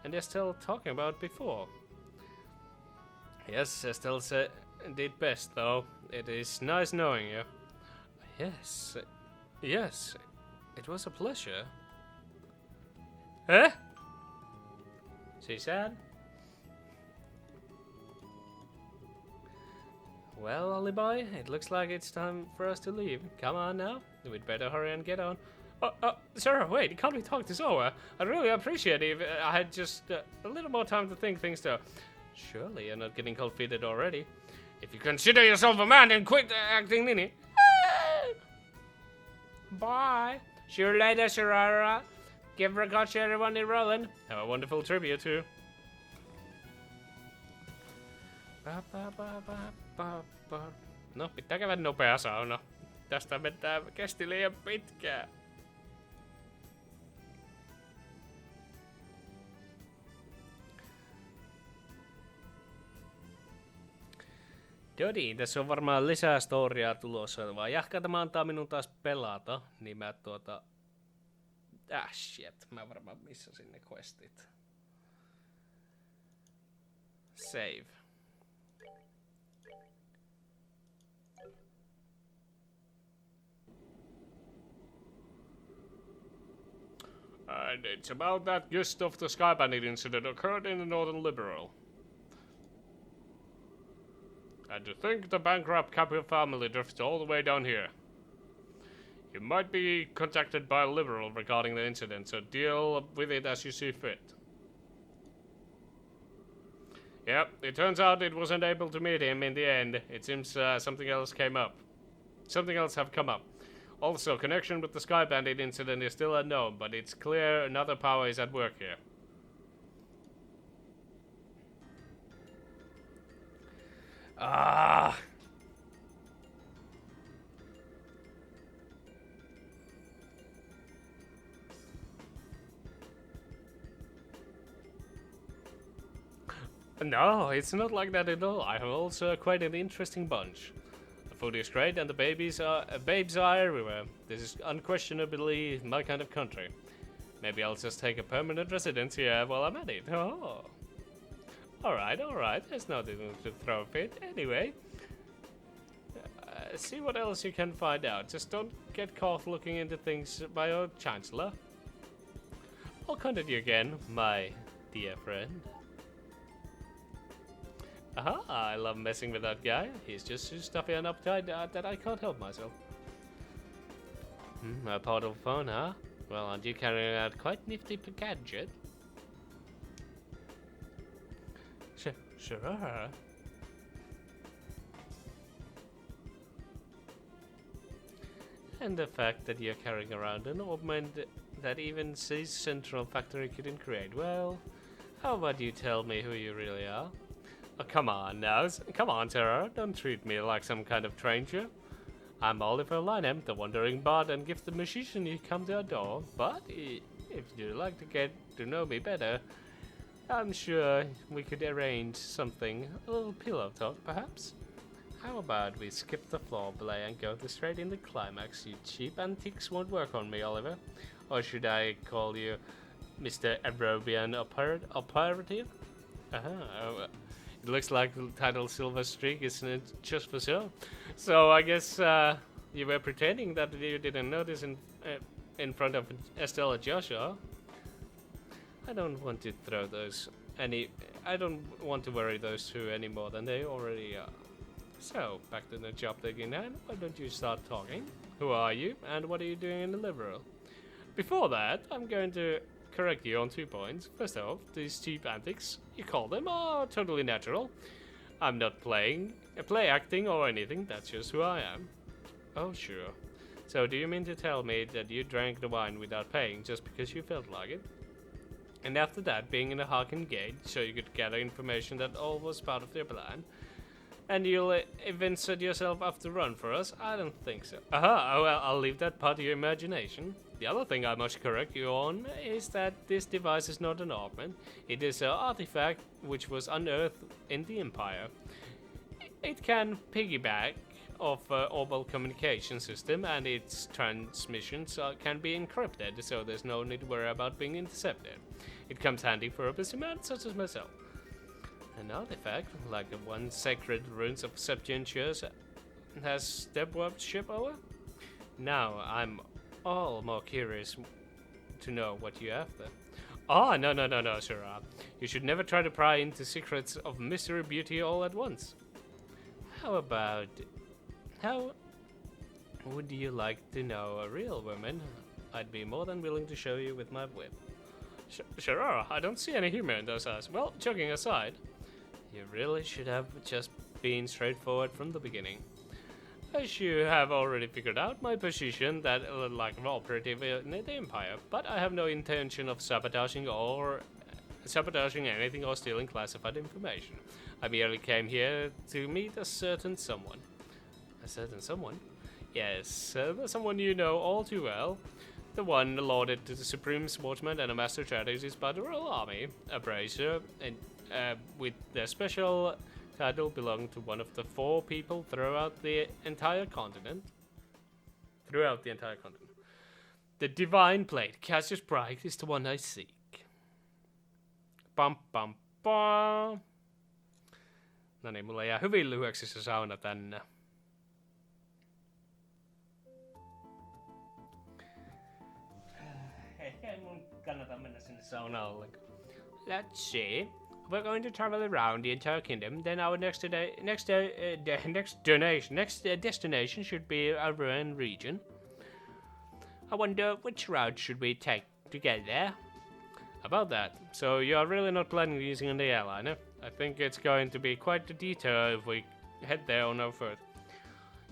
and Estelle talking about before. Yes, Estelle did best, though. It is nice knowing you. Yes, it was a pleasure. Huh? She said. Well, Ollie boy, it looks like it's time for us to leave. Come on now. We'd better hurry and get on. Sir, wait, can't we talk this over? I'd really appreciate it if I had just a little more time to think things through. Surely you're not getting cold-feeted already. If you consider yourself a man, then quit acting ninny. Bye. See you later, Sharara. Give regards to everyone in Roland. Have a wonderful trip, you two. No, pitää käydä nopea sauna. Tästä kesti liian pitkään. Jodi, tässä on varmaan lisää storiaa tulossa, vaan jahka tämä antaa minun taas pelata, niin mä shit, mä varmaan missasin ne questit. Save. And it's about that gist of the Sky Bandit incident occurred in the Northern Liberal. And to think the bankrupt Caprio family drifted all the way down here. You might be contacted by a Liberal regarding the incident, so deal with it as you see fit. Yep, it turns out it wasn't able to meet him in the end. It seems something else came up. Something else have come up. Also, connection with the Sky Bandit incident is still unknown, but it's clear another power is at work here. Ah! No, it's not like that at all. I have also quite an interesting bunch. The food is great and the babes are everywhere. This is unquestionably my kind of country. Maybe I'll just take a permanent residence here while I'm at it. Oh. Alright. There's nothing to throw a fit. Anyway, see what else you can find out. Just don't get caught looking into things by your chancellor. I'll contact you again, my dear friend. Aha, I love messing with that guy. He's just so stuffy and uptight that I can't help myself. A portable phone, huh? Well, aren't you carrying out quite nifty gadget? Sure. And the fact that you're carrying around an ornament that even C's Central Factory couldn't create. Well, how about you tell me who you really are? Oh, come on now. Come on, Terra. Don't treat me like some kind of stranger. I'm Oliver Linem, the wandering bard and gifted musician you come to adore. But if you'd like to get to know me better, I'm sure we could arrange something. A little pillow talk, perhaps? How about we skip the floor play and go straight in the climax? You cheap antiques won't work on me, Oliver. Or should I call you Mr. Aerobian Operative? It looks like the title Silver Streak isn't just for show. So I guess you were pretending that you didn't notice in front of Estella Joshua. I don't want to I don't want to worry those two any more than they already are. So, back to the job taking hand. Why don't you start talking? Who are you, and what are you doing in the Liberal? Before that, I'm going to correct you on 2 points. First off, these cheap antics, you call them, are totally natural. I'm not play acting or anything, that's just who I am. Oh, sure. So do you mean to tell me that you drank the wine without paying just because you felt like it? And after that, being in a Harkin gate, so you could gather information that all was part of their plan? And you'll even set yourself up to run for us? I don't think so. Aha, well, I'll leave that part to your imagination. The other thing I must correct you on is that this device is not an augment. It is an artifact which was unearthed in the Empire. It can piggyback off an orbital communication system, and its transmissions can be encrypted, so there's no need to worry about being intercepted. It comes handy for a busy man such as myself. An artifact, like the one sacred runes of Septuagint, has step-warped ship over? Now, I'm all more curious to know what you're after. Oh, no, sir. You should never try to pry into secrets of mystery beauty all at once. How would you like to know a real woman? I'd be more than willing to show you with my whip. Sure, I don't see any humor in those eyes. Well, joking aside, you really should have just been straightforward from the beginning. As you have already figured out, my position that like an operative in the Empire, but I have no intention of sabotaging anything or stealing classified information. I merely came here to meet a certain someone. A certain someone? Yes, the someone you know all too well. The one lauded to the supreme sportsman and a master strategist by the Royal Army. A bracer, and with the special title belonging to one of the 4 people throughout the entire continent. The Divine Blade, Cassius Bright, is the one I seek. Pam pam pam. No niin, mulla jää hyvin lyhyeksi se sauna tänne. Ehkä ei mun kannata mennä sinne saunaan ollenkaan. Let's see. We're going to travel around the entire kingdom. Then our next destination should be a ruined region. I wonder which route should we take to get there? About that. So you are really not planning using the airliner? I think it's going to be quite a detour if we head there or no further.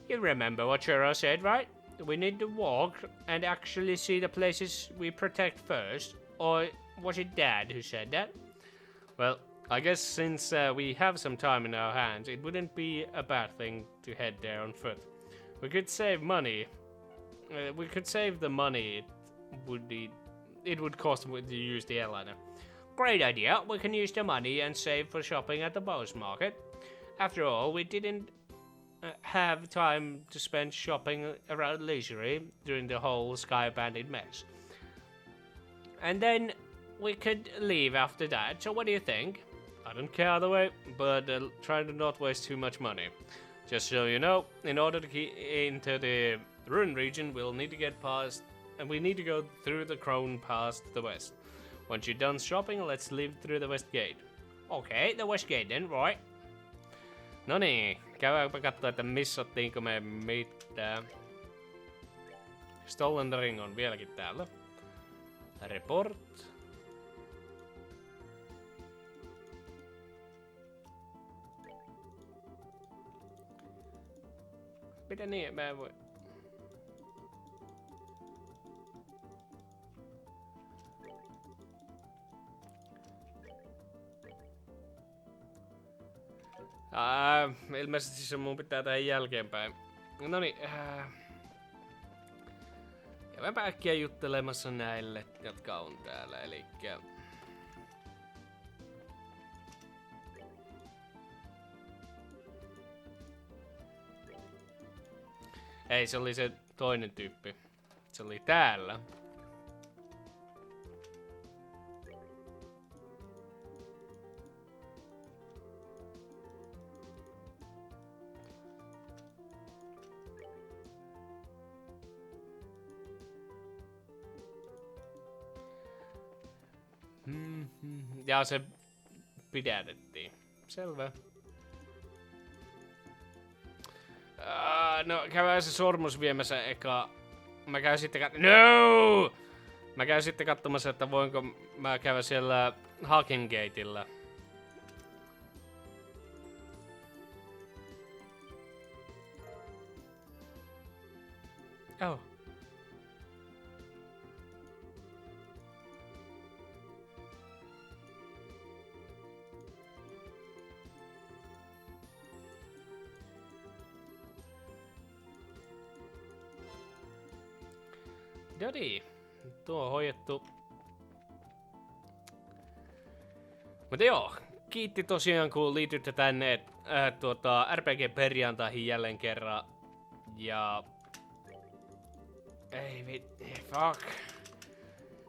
You remember what Shiro said, right? We need to walk and actually see the places we protect first. Or was it Dad who said that? Well, I guess since we have some time in our hands, it wouldn't be a bad thing to head there on foot. We could save money. We could save the money it would cost to use the airliner. Great idea. We can use the money and save for shopping at the Bowes Market. After all, we didn't have time to spend shopping around Leisurely during the whole Sky Bandit mess. And then we could leave after that, so what do you think? I don't care either way, but try to not waste too much money. Just so you know, in order to get into the Ruin region, we'll need to get past, and we need to go through the Crown past the west. Once you're done shopping, let's leave through the west gate. Okay, the west gate then, right? No niin, käydäänpä katsoa, että missattiinko me mitään. Stolen Ring on vieläkin täällä. Report. Mitä niin, mä en voi... Ilmeisesti se mun pitää tehdä jälkeenpäin. Noniin, käydäänpä äkkiä juttelemassa näille, jotka on täällä, elikkä... Ei, se oli se toinen tyyppi. Se oli täällä. Ja se pidätettiin. Selvä. No, käydään se sormus viemässä eka. Mä käyn sitten No! Mä käyn sitten katsomassa, että voinko mä käydä siellä Hakengateilla. Oh. Jodi, tuo on hoidettu. Mutta joo, kiitti tosiaan kun liitytte tänne RPG-perjantaihin jälleen kerran. Ja... fuck.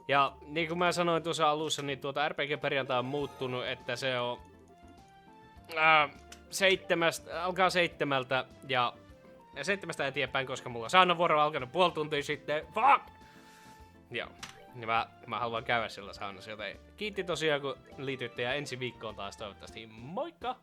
Ja niin kuin mä sanoin tuossa alussa, niin RPG-perjantai on muuttunut, että se on... alkaa 7 ja 7 eteenpäin, koska mulla on saunavuoro alkanut puoli tuntia sitten. Fuck! Joo, niin mä haluan käydä sillä saunassa, joten kiitti tosiaan kun liityitte ja ensi viikkoon taas toivottavasti. Moikka!